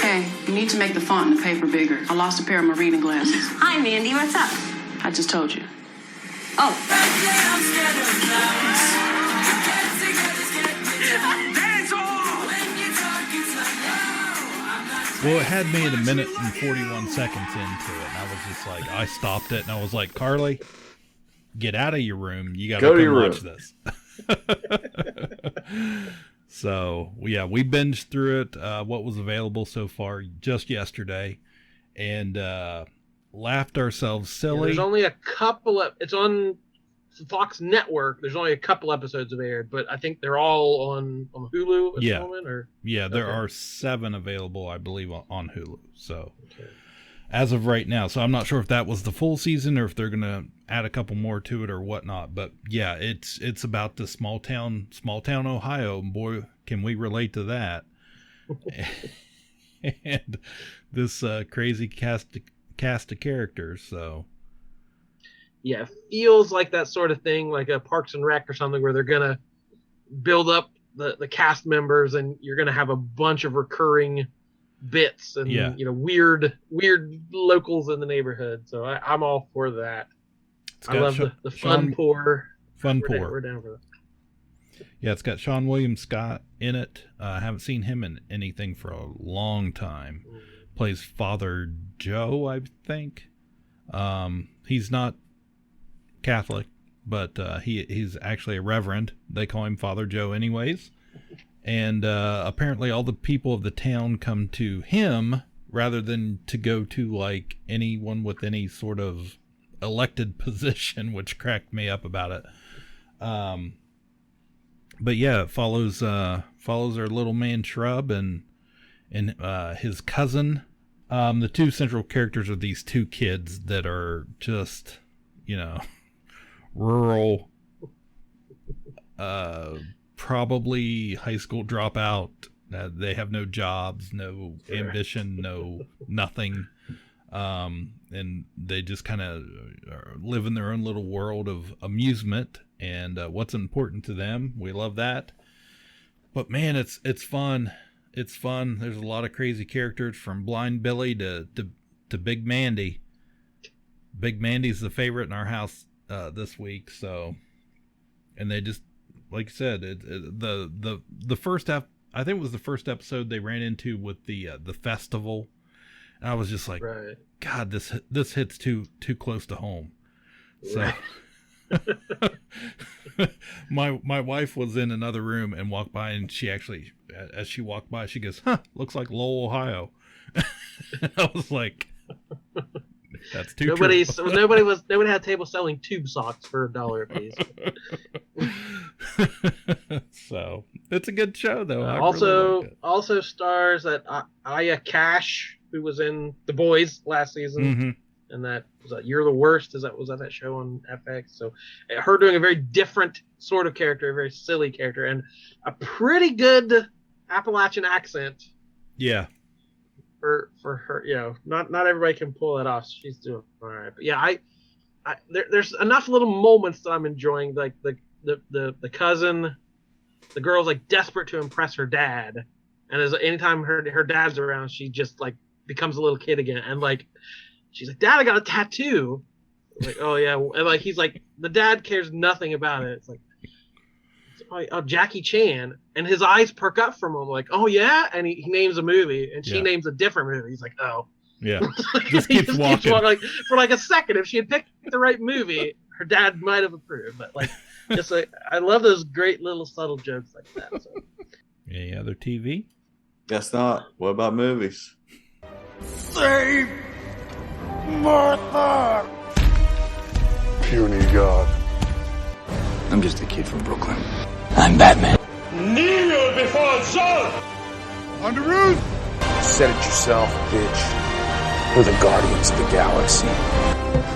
Hey, you need to make the font in the paper bigger. I lost a pair of my reading glasses. Hi, Mandy, what's up? I just told you. Oh. Well, it had me at 1 minute and 41 seconds into it, and I was just like, I stopped it, and I was like, Carly, get out of your room. You got to come watch this. So, yeah, we binged through it, what was available so far just yesterday, and laughed ourselves silly. Yeah, there's only a couple of, it's on Fox Network. There's only a couple episodes of aired, but I think they're all on Hulu at the moment. Or there are 7 available, I believe, on Hulu. So, as of right now, so I'm not sure if that was the full season or if they're gonna add a couple more to it or whatnot. But yeah, it's about the small town Ohio. And boy, can we relate to that. And this crazy cast of characters. So yeah, feels like that sort of thing, like a Parks and Rec or something, where they're gonna build up the cast members, and you're going to have a bunch of recurring bits and weird locals in the neighborhood. So I'm all for that. I love the fun pour. We're down for that. Yeah, it's got Sean William Scott in it. I haven't seen him in anything for a long time. Plays Father Joe, I think. He's not Catholic, but he's actually a reverend. They call him Father Joe anyways. And apparently all the people of the town come to him rather than to go to like anyone with any sort of elected position, which cracked me up about it. But yeah, it follows our little man Shrub and his cousin. The two central characters are these two kids that are just, rural, probably high school dropout. They have no jobs, no ambition, no nothing. And they just kind of live in their own little world of amusement and what's important to them. We love that. But man, it's fun. It's fun. There's a lot of crazy characters, from Blind Billy to Big Mandy. Big Mandy's the favorite in our house this week. So, and they just, like I said, the first I think it was the first episode they ran into with the festival. And I was just like, right. God, this hits too close to home. So my wife was in another room and walked by, and she actually, as she walked by, she goes, "Looks like Lowell, Ohio." And I was like, "That's too nobody true." Nobody had a table selling tube socks for $1 a piece. So it's a good show, though. Also stars that Aya Cash, who was in The Boys last season, and that was that You're the Worst. Was that show on FX? So her doing a very different sort of character, a very silly character, and a pretty good Appalachian accent. Yeah. For her, not everybody can pull that off. So she's doing all right. But yeah, there's enough little moments that I'm enjoying, like the cousin, the girl's like desperate to impress her dad, and anytime her dad's around, she just like becomes a little kid again, and like she's like, "Dad, I got a tattoo." I'm like, "Oh yeah," and like he's like, the dad cares nothing about it. It's like, "Oh, Jackie Chan," and his eyes perk up from him, like, "Oh yeah," and he names a movie, and she names a different movie. He's like, "Oh." Yeah, just keeps walking. Like, for like a second, if she had picked the right movie, her dad might have approved. But like, just like, I love those great little subtle jokes like that. So. Any other TV? Guess not. What about movies? Save Martha! Puny God. I'm just a kid from Brooklyn. I'm Batman. Kneel before Saul! On the roof! Said it yourself, bitch. We're the Guardians of the Galaxy.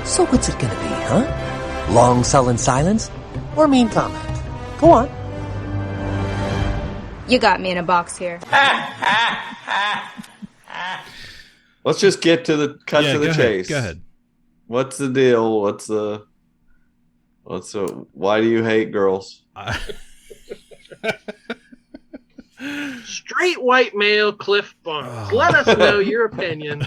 So what's it gonna be, huh? Long sullen silence? Or mean comment? Go on. You got me in a box here. Let's just get to the chase. Go ahead. What's the deal? Why do you hate girls? Straight white male Cliff Barnes. Let us know your opinion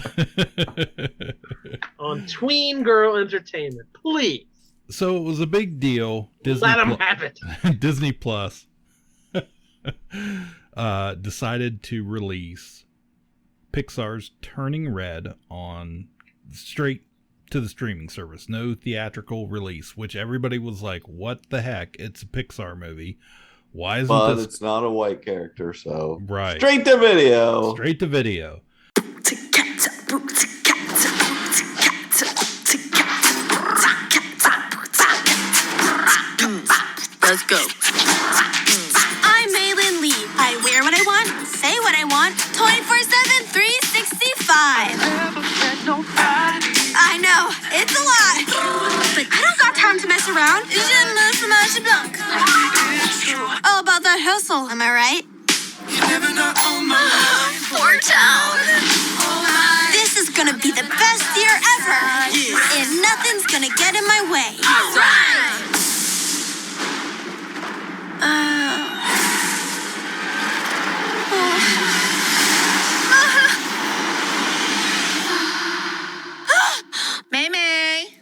on tween girl entertainment, please. So it was a big deal. Let them have it. Disney Plus decided to release Pixar's Turning Red on straight to the streaming service. No theatrical release, which everybody was like, what the heck? It's a Pixar movie. Why isn't but this? It's not a white character, so right. Straight to video. Straight to video. Let's go. I'm Maylin Lee. I wear what I want, say what I want, 24/7, 365. I know, it's a lot. But I don't got time to mess around. Je me fromage blanc. All about that hustle, am I right? You never know, oh my. Poor town. This is gonna be the best year ever. And nothing's gonna get in my way. All right.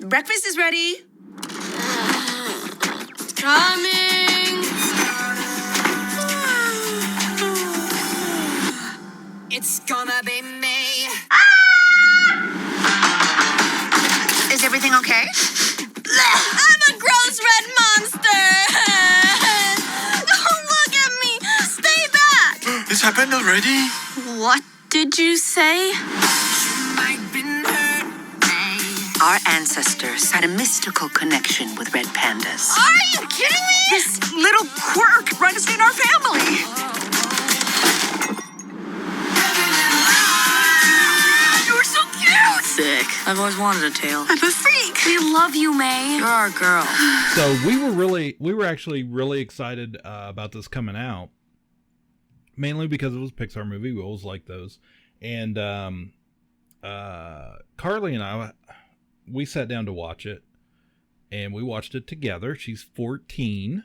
Breakfast is ready. Coming. It's gonna be me. Is everything okay? I'm a gross red monster. Don't look at me. Stay back. This happened already? What did you say? Our ancestors had a mystical connection with red pandas. Are you kidding me? This little quirk runs in our family. You're so cute. Sick. I've always wanted a tail. I'm a freak. We love you, May. You're our girl. So we were actually really excited about this coming out, mainly because it was a Pixar movie. We always like those. And Carly and I, we sat down to watch it, and we watched it together. She's 14,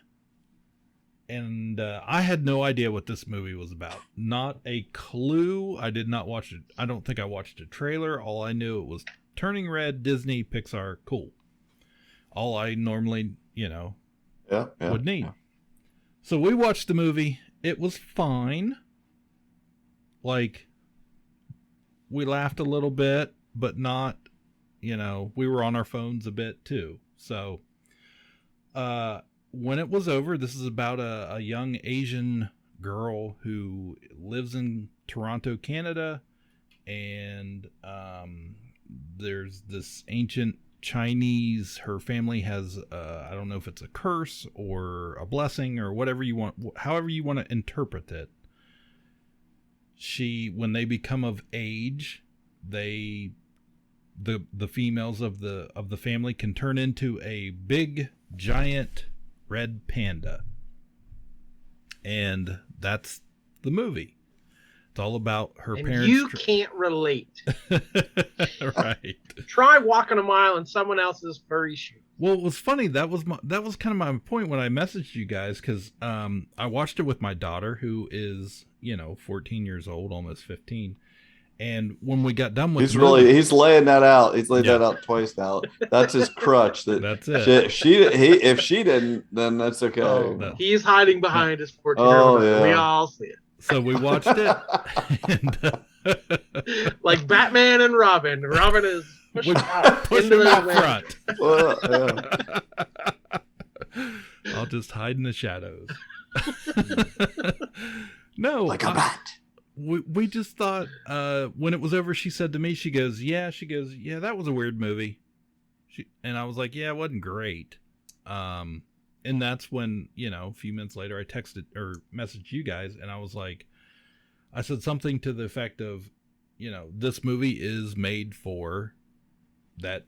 and I had no idea what this movie was about. Not a clue. I did not watch it. I don't think I watched a trailer. All I knew it was Turning Red, Disney, Pixar, cool. All I normally, would need. So we watched the movie. It was fine. Like, we laughed a little bit, but not, we were on our phones a bit too. So, when it was over, this is about a young Asian girl who lives in Toronto, Canada. And, there's this ancient Chinese, her family has, I don't know if it's a curse or a blessing or whatever you want, however you want to interpret it. When they become of age, the females of the family can turn into a big giant red panda, and that's the movie. It's all about her and parents. You can't relate. Right. Try walking a mile in someone else's furry shoe. Well, it was funny. That was kind of my point when I messaged you guys, because I watched it with my daughter, who is 14 years old, almost 15. And when we got done with he's laying that out. He's laid that out twice now. That's his crutch. That's it. If she didn't, then that's okay. Oh, he's hiding behind his 14-year-old. Yeah. We all see it. So we watched it. And, like Batman and Robin. Robin is pushing out front. Yeah. I'll just hide in the shadows. No, like a bat. We just thought when it was over, she said to me, she goes, yeah, that was a weird movie. And I was like, yeah, it wasn't great. And that's when, a few minutes later, I texted or messaged you guys, and I said something to the effect of, this movie is made for that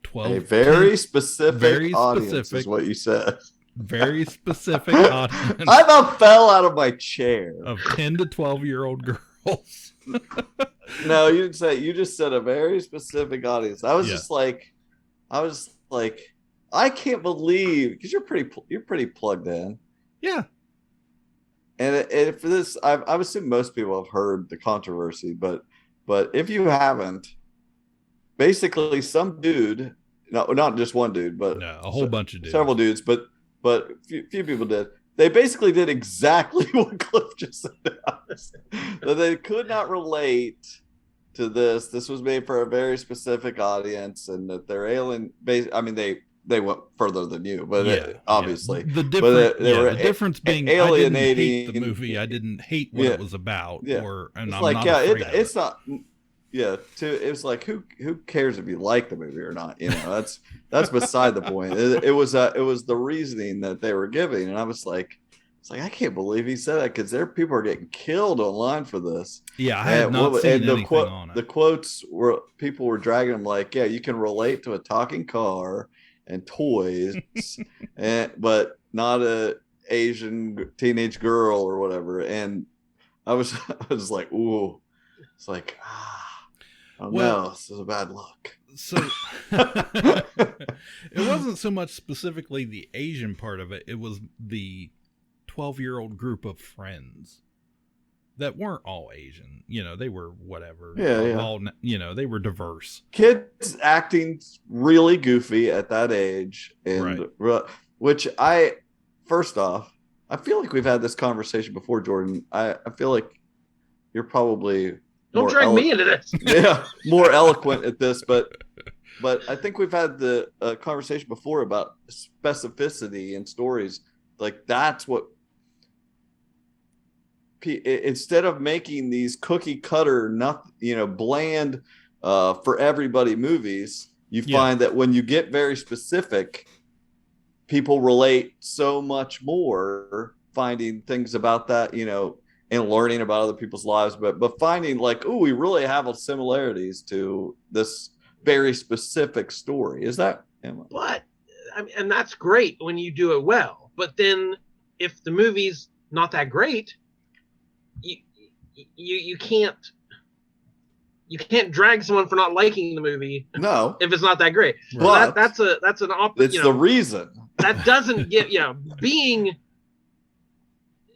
12. A very specific audience is what you said. Very specific audience. I about fell out of my chair. Of 10 to 12-year-old girls. No, you didn't say. You just said a very specific audience. I was just like, I can't believe, because you're pretty plugged in. Yeah. And for this, I've assumed most people have heard the controversy, but if you haven't, basically some dude, no, not just one dude, but a whole bunch of dudes, several dudes, but few people did. They basically did exactly what Cliff just said. That they could not relate to this. This was made for a very specific audience, and that they're alien. I mean, they went further than you, but obviously the difference being alienating. I didn't hate the movie. I didn't hate what it was about. Yeah. And it's I'm like, not afraid of it's it. not. Yeah, it was like who cares if you like the movie or not? That's beside the point. It was the reasoning that they were giving, and I was like, I can't believe he said that, because people are getting killed online for this. Yeah, I had not seen anything on it. The quotes were people were dragging them like, yeah, you can relate to a talking car and toys, but not a Asian teenage girl or whatever. And I was like, ooh, it's like, no, this is a bad look. So it wasn't so much specifically the Asian part of it. It was the 12-year-old group of friends that weren't all Asian. You know, they were whatever. Yeah. All, you know, they were diverse. Kids acting really goofy at that age, and which first off, I feel like we've had this conversation before, Jordan. I feel like you're probably don't drag me into this. Yeah, more eloquent at this, but I think we've had the conversation before about specificity in stories. Like that's what. Instead of making these cookie cutter, bland for everybody movies, you find that when you get very specific, people relate so much more, finding things about that, and learning about other people's lives, but finding like, oh, we really have similarities to this very specific story. Is that? But I mean, and that's great when you do it well. But then if the movie's not that great, you can't drag someone for not liking the movie. No, if it's not that great. But that's an opposite. It's the reason that doesn't get being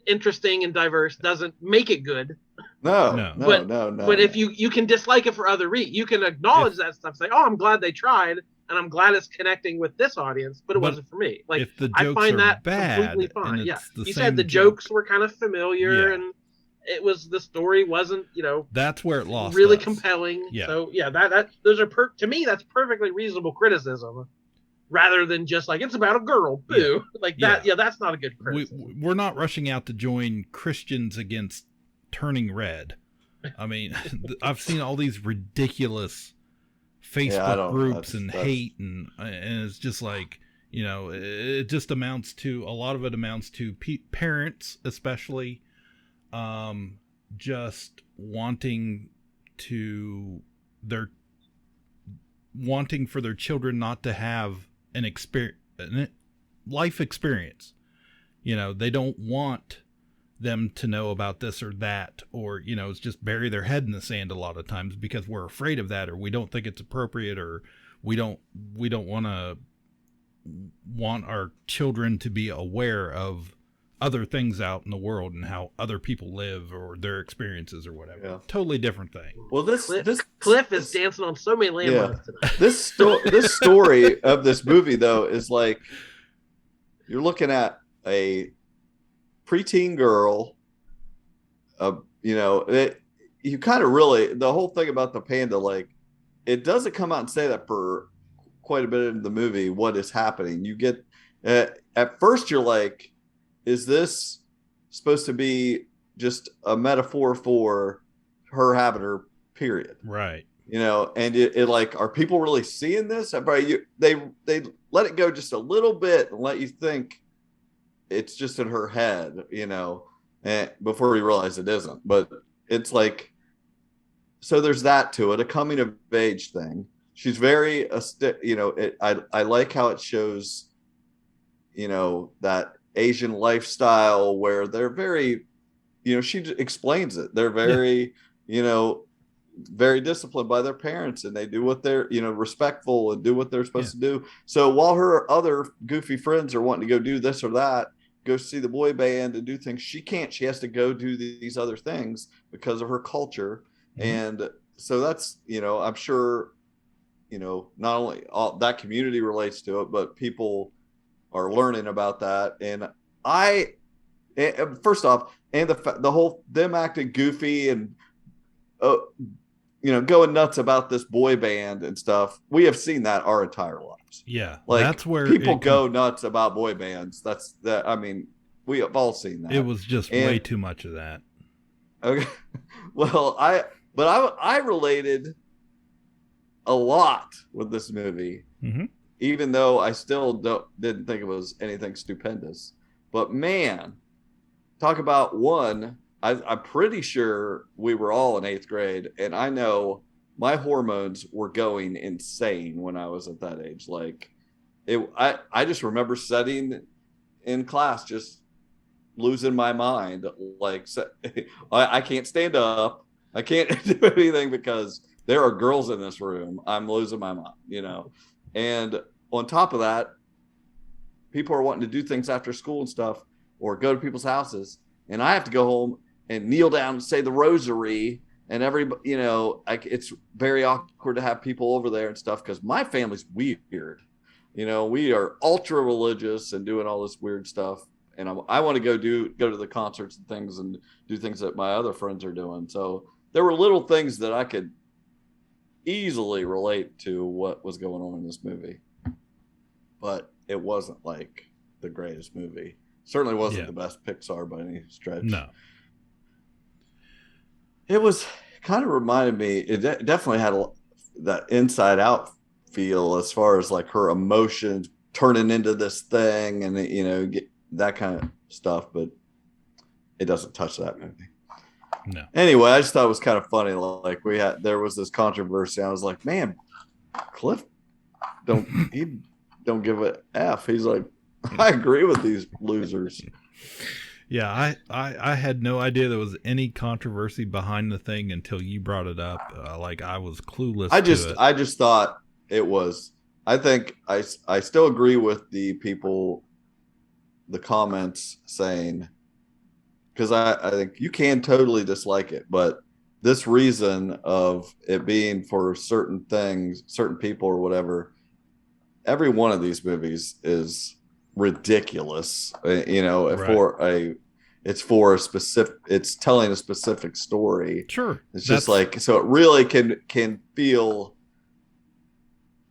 interesting and diverse doesn't make it good. No. But if you can dislike it for other reasons, you can acknowledge that stuff. Say, oh, I'm glad they tried, and I'm glad it's connecting with this audience, but it wasn't for me. Like if the I jokes find are that bad, completely fine. Yeah, you said the joke. jokes were kind of familiar, and the story wasn't, that's where it lost. Really us. compelling. Yeah. So those are to me that's perfectly reasonable criticism, rather than just like it's about a girl. Boo. Yeah. Like that. Yeah, that's not a good criticism. We're not rushing out to join Christians against turning red. I mean, I've seen all these ridiculous Facebook groups and hate, and it's just like, it just amounts to, a lot of it amounts to parents, especially, just wanting for their children not to have an life experience. They don't want them to know about this or that, or it's just bury their head in the sand a lot of times because we're afraid of that, or we don't think it's appropriate, or we don't want our children to be aware of other things out in the world and how other people live or their experiences or whatever. Yeah. Totally different thing. Well, this Cliff is dancing on so many landmines tonight. This story of this movie though is like, you're looking at a preteen girl, you kind of really, the whole thing about the panda, like, it doesn't come out and say that for quite a bit in the movie what is happening. You get at first you're like, is this supposed to be just a metaphor for her having her period? Right. And it like, are people really seeing this? They let it go just a little bit and let you think it's just in her head, and before you realize it isn't. But it's like, so there's that to it, a coming of age thing. She's very, I like how it shows, that Asian lifestyle where they're very, she explains it. They're very, very disciplined by their parents, and they do what they're, respectful and do what they're supposed to do. So while her other goofy friends are wanting to go do this or that, go see the boy band and do things, she can't. She has to go do these other things because of her culture. Mm-hmm. And so that's, I'm sure, not only all that community relates to it, but people are learning about that. And first off, and the whole, them acting goofy and, going nuts about this boy band and stuff. We have seen that our entire lives. Yeah. Like, that's where people go nuts about boy bands. I mean, we have all seen that. It was just way too much of that. Okay. Well, I related a lot with this movie, even though I still didn't think it was anything stupendous. But man, talk about one. I'm pretty sure we were all in 8th grade, and I know my hormones were going insane when I was at that age. Like, I just remember sitting in class just losing my mind. Like, I can't stand up. I can't do anything because there are girls in this room. I'm losing my mind, And on top of that, people are wanting to do things after school and stuff, or go to people's houses, and I have to go home and kneel down and say the rosary, and everybody, you know, it's very awkward to have people over there and stuff because my family's weird. You know, we are ultra religious and doing all this weird stuff, and I want to go to the concerts and things and do things that my other friends are doing. So there were little things that I could easily relate to what was going on in this movie, but it wasn't like the greatest movie. Certainly wasn't the best Pixar by any stretch. No. It was kind of reminded me, it definitely had that Inside Out feel as far as like her emotions turning into this thing and, you know, get that kind of stuff, but it doesn't touch that movie. No. Anyway, I just thought it was kind of funny. Like there was this controversy. I was like, man, Cliff don't give a F. He's like, I agree with these losers. Yeah, I had no idea there was any controversy behind the thing until you brought it up. Like I was clueless. I just thought it was. I think I still agree with the people, the comments saying, because I think you can totally dislike it, but this reason of it being for certain things, certain people or whatever, every one of these movies is ridiculous, you know, right. It's for a specific, it's telling a specific story. Sure. It's just like, so it really can feel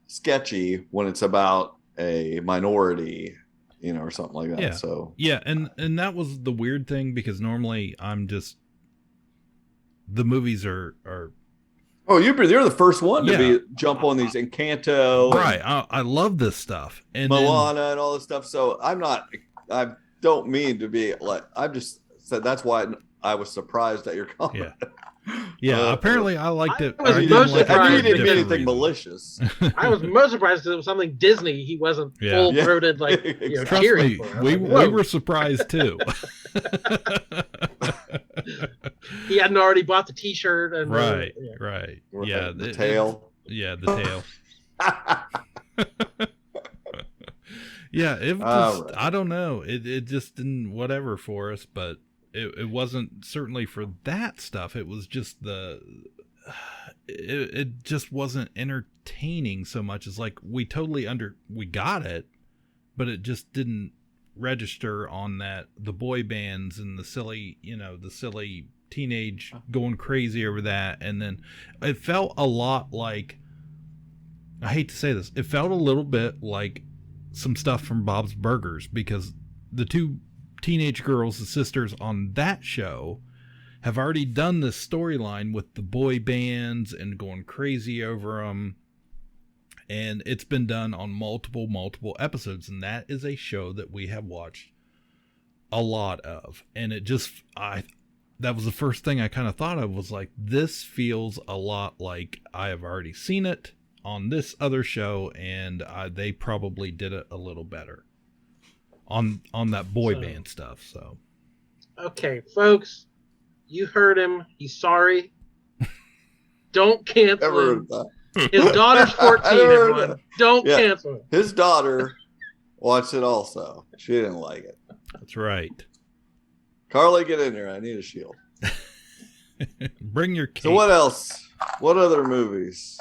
sketchy when it's about a minority, you know, or something like that. Yeah. So yeah, and that was the weird thing, because normally the movies are oh, you're the first one to jump on these Encanto, right? I love this stuff, and Moana and all this stuff. So I don't mean to be like, I just said that's why I was surprised at your comment. Yeah, apparently I liked it. I you didn't mean anything malicious. I was most surprised because it was something Disney. He wasn't full-throated like Trust cheering. Me, we were surprised too. He hadn't already bought the T-shirt and right. Yeah, the tail. The tail. Yeah, it was just, I don't know. It just didn't whatever for us, but it wasn't certainly for that stuff. It was just it just wasn't entertaining so much as like we got it, but it just didn't register on the boy bands and the silly teenage going crazy over that. And then it felt a lot like, I hate to say this, it felt a little bit like some stuff from Bob's Burgers, because the two teenage girls, the sisters on that show, have already done this storyline with the boy bands and going crazy over them, and it's been done on multiple episodes, and that is a show that we have watched a lot of. And it just that was the first thing I kind of thought of, was like, this feels a lot like I have already seen it on this other show, and they probably did it a little better on that boy band stuff. So okay, folks, you heard him. He's sorry. Don't cancel him. His daughter's 14, everyone. Don't cancel him. His daughter watched it also. She didn't like it. That's right. Carly, get in here. I need a shield. Bring your cape. So what else? What other movies?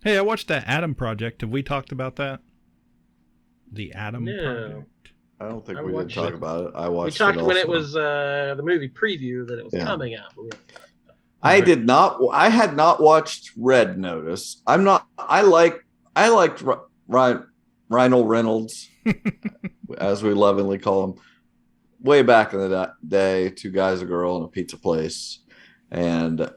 Hey, I watched that Adam Project. Have we talked about that? The Adam Project? I don't think we did talk about it. I watched it. We talked when it was the movie preview that it was coming out. I did not. I had not watched Red Notice. I liked Ryan Reynolds, as we lovingly call him, way back in the day. Two guys, a girl, and a pizza place, and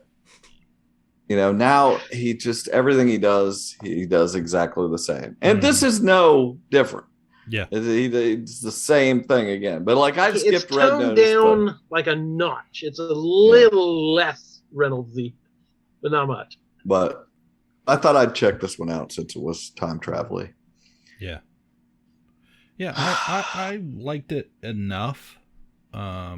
now he just, everything he does exactly the same. And this is no different. Yeah, it's the same thing again. But like, I skipped Red Notice. It's toned down like a notch. It's a little less Reynoldsy, but not much. But I thought I'd check this one out since it was time travel-y. Yeah. Yeah, I liked it enough. I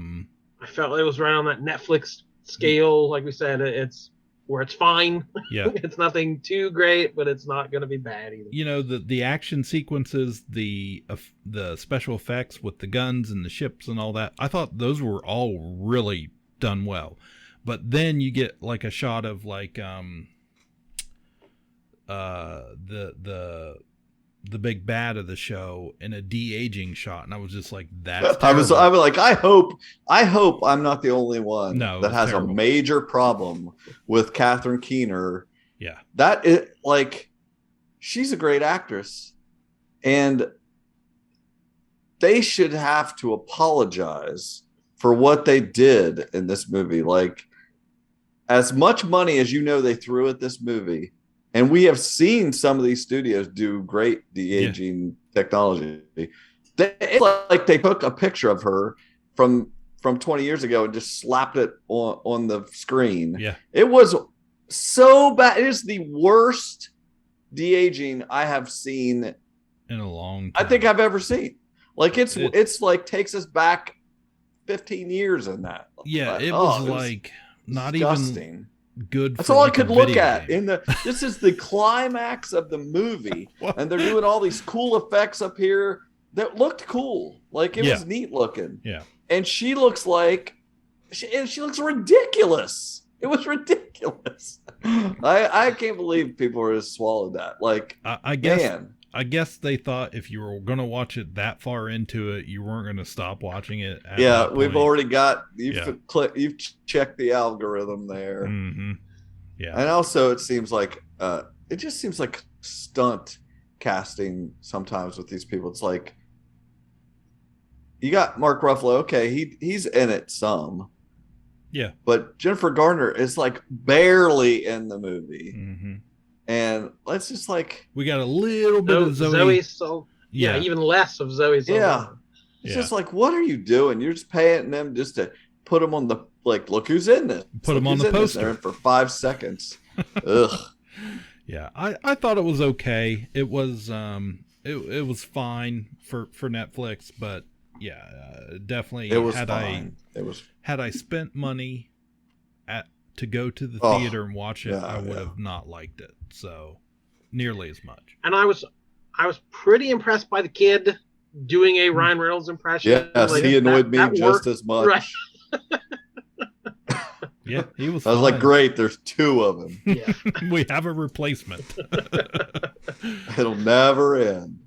felt it was right on that Netflix scale. Like we said, it's where it's fine. Yeah. It's nothing too great, but it's not going to be bad either. The action sequences, the special effects with the guns and the ships and all that, I thought those were all really done well. But then you get like a shot of like the big bad of the show in a de-aging shot, and I was just like, that's terrible. I was like, I hope I'm not the only one that has terrible. A major problem with Catherine Keener. Yeah. That is like, she's a great actress, and they should have to apologize for what they did in this movie. Like, as much money as they threw at this movie, and we have seen some of these studios do great de-aging technology. It's like they took a picture of her from 20 years ago and just slapped it on the screen. Yeah. It was so bad. It is the worst de-aging I have seen in a long time. I think I've ever seen. Like it's like takes us back 15 years in that. Yeah, but, it was like not disgusting. Even good. That's for all like I could a look video at game. this is the climax of the movie, and they're doing all these cool effects up here that looked cool. Like it was neat looking. Yeah. And she looks like she looks ridiculous. It was ridiculous. I can't believe people were just swallowed that. Like I guess they thought if you were going to watch it that far into it, you weren't going to stop watching it. At we've already got you've checked the algorithm there. Mm-hmm. Yeah, and also it seems like it just seems like stunt casting sometimes with these people. It's like you got Mark Ruffalo. Okay, he's in it some. Yeah, but Jennifer Garner is like barely in the movie. Mm-hmm. And let's just like we got a little bit of Zoe. Even less of Zoe. It's just like, what are you doing? You're just paying them just to put them on the look who's in this. Put them on the poster. They're in for 5 seconds. Ugh. Yeah, I thought it was okay. It was it was fine for Netflix, but definitely it was fine. Had I spent money to go to the theater and watch it, I would have not liked it so nearly as much. And I was pretty impressed by the kid doing a Ryan Reynolds impression. Yes, he annoyed me just as much. Right. Yeah, he was. I was like, great, there's 2 of them. Yeah. We have a replacement. It'll never end.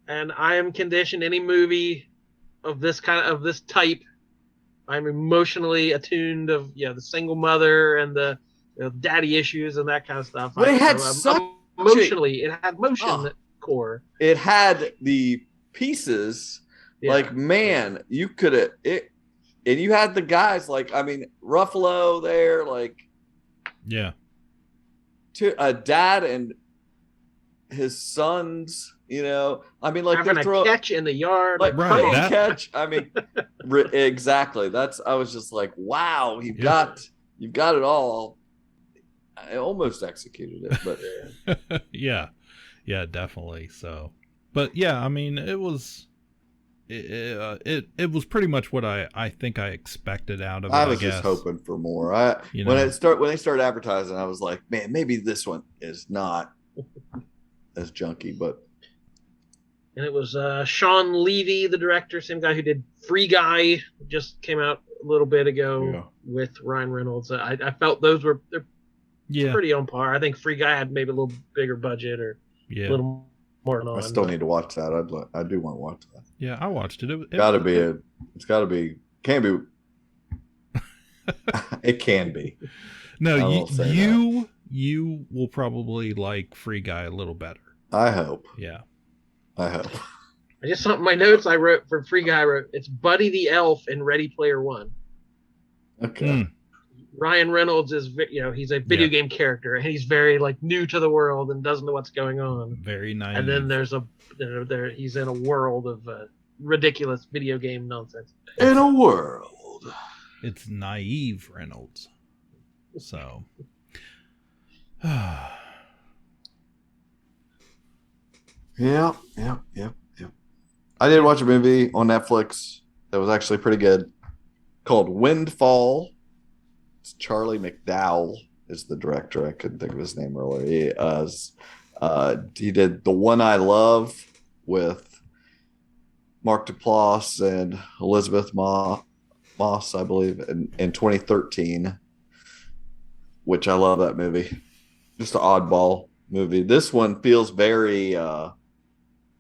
And I am conditioned any movie of this type. I'm emotionally attuned of the single mother and the daddy issues and that kind of stuff. But it had it had motion core. It had the pieces. Like, man, you could have it, and you had the guys Ruffalo there, to a dad and his sons. Having a catch in the yard, catch. I mean, exactly. I was just like, wow, you've got it all. I almost executed it, but yeah, definitely. So, but yeah, I mean, it was pretty much what I think I expected out of it. I was just hoping for more. When they started advertising, I was like, man, maybe this one is not as junky, but. And it was Sean Levy, the director, same guy who did Free Guy, just came out a little bit ago with Ryan Reynolds. I felt they're pretty on par. I think Free Guy had maybe a little bigger budget or a little more on. I still need to watch that. I do want to watch that. Yeah, I watched it. It's got to be. Can be. It can be. No, you will probably like Free Guy a little better. I hope. Yeah. I hope. I just saw my notes I wrote for Free Guy. It's Buddy the Elf in Ready Player One. Okay. Ryan Reynolds is, he's a video game character, and he's very new to the world and doesn't know what's going on. Very naive. And then he's in a world of ridiculous video game nonsense. In a world. It's naive Reynolds. So. Yeah. I did watch a movie on Netflix that was actually pretty good called Windfall. It's Charlie McDowell is the director. I couldn't think of his name earlier. He did The One I Love with Mark Duplass and Elizabeth Moss, I believe, in 2013, which I love that movie. Just an oddball movie. This one feels very, I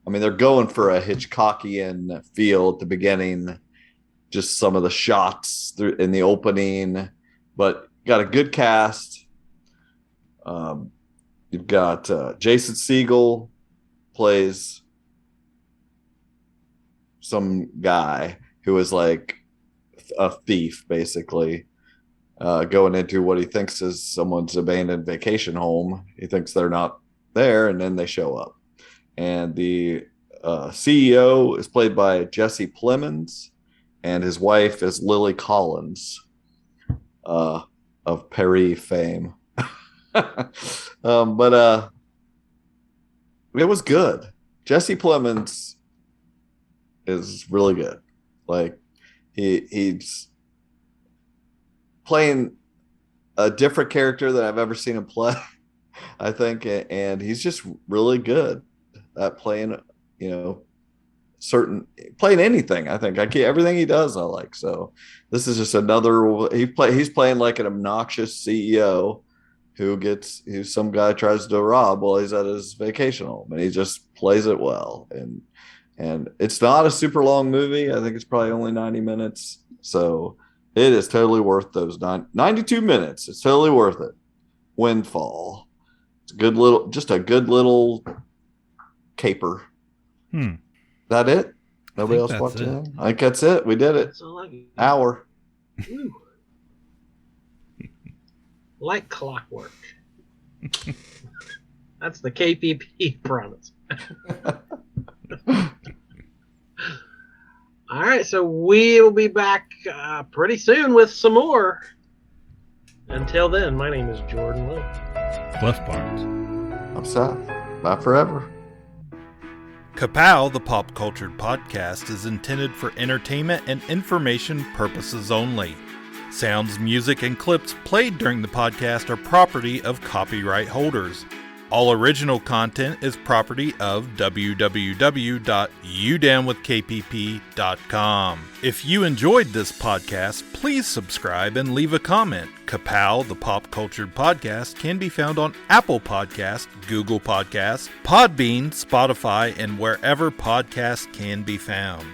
mean, they're going for a Hitchcockian feel at the beginning, just some of the shots in the opening, but got a good cast. You've got Jason Segel plays some guy who is like a thief, basically, going into what he thinks is someone's abandoned vacation home. He thinks they're not there, and then they show up. And the CEO is played by Jesse Plemons, and his wife is Lily Collins of Perry fame. But it was good. Jesse Plemons is really good. Like he's playing a different character than I've ever seen him play, I think, and he's just really good at playing, you know, playing anything. I think everything he does I like. So this is just another. He's playing like an obnoxious CEO who some guy tries to rob while he's at his vacation home, and he just plays it well. And it's not a super long movie. I think it's probably only 90 minutes. So it is totally worth those 92 minutes. It's totally worth it. Windfall. It's a good little caper. That it? Nobody else watched it? I think that's it. We did it. Hour. Like clockwork. That's the KPP promise. All right, so we'll be back pretty soon with some more. Until then, my name is Jordan Lowe. Cliff Barnes. I'm Seth. Bye forever. Ka-Pow, the pop cultured podcast, is intended for entertainment and information purposes only. Sounds, music, and clips played during the podcast are property of copyright holders. All original content is property of www.udownwithkpp.com. If you enjoyed this podcast, please subscribe and leave a comment. Ka-Pow, the pop cultured podcast, can be found on Apple Podcasts, Google Podcasts, Podbean, Spotify, and wherever podcasts can be found.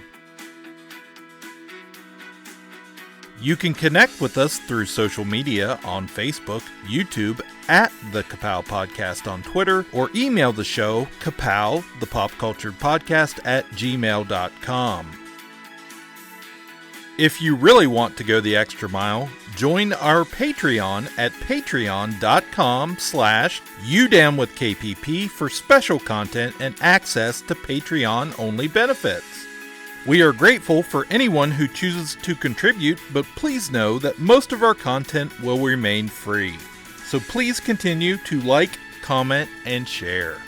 You can connect with us through social media on Facebook, YouTube, at the Ka-Pow Podcast on Twitter, or email the show, Ka-Pow, the pop cultured podcast @gmail.com. If you really want to go the extra mile, join our Patreon at patreon.com/udownwithkpp for special content and access to Patreon-only benefits. We are grateful for anyone who chooses to contribute, but please know that most of our content will remain free. So please continue to like, comment, and share.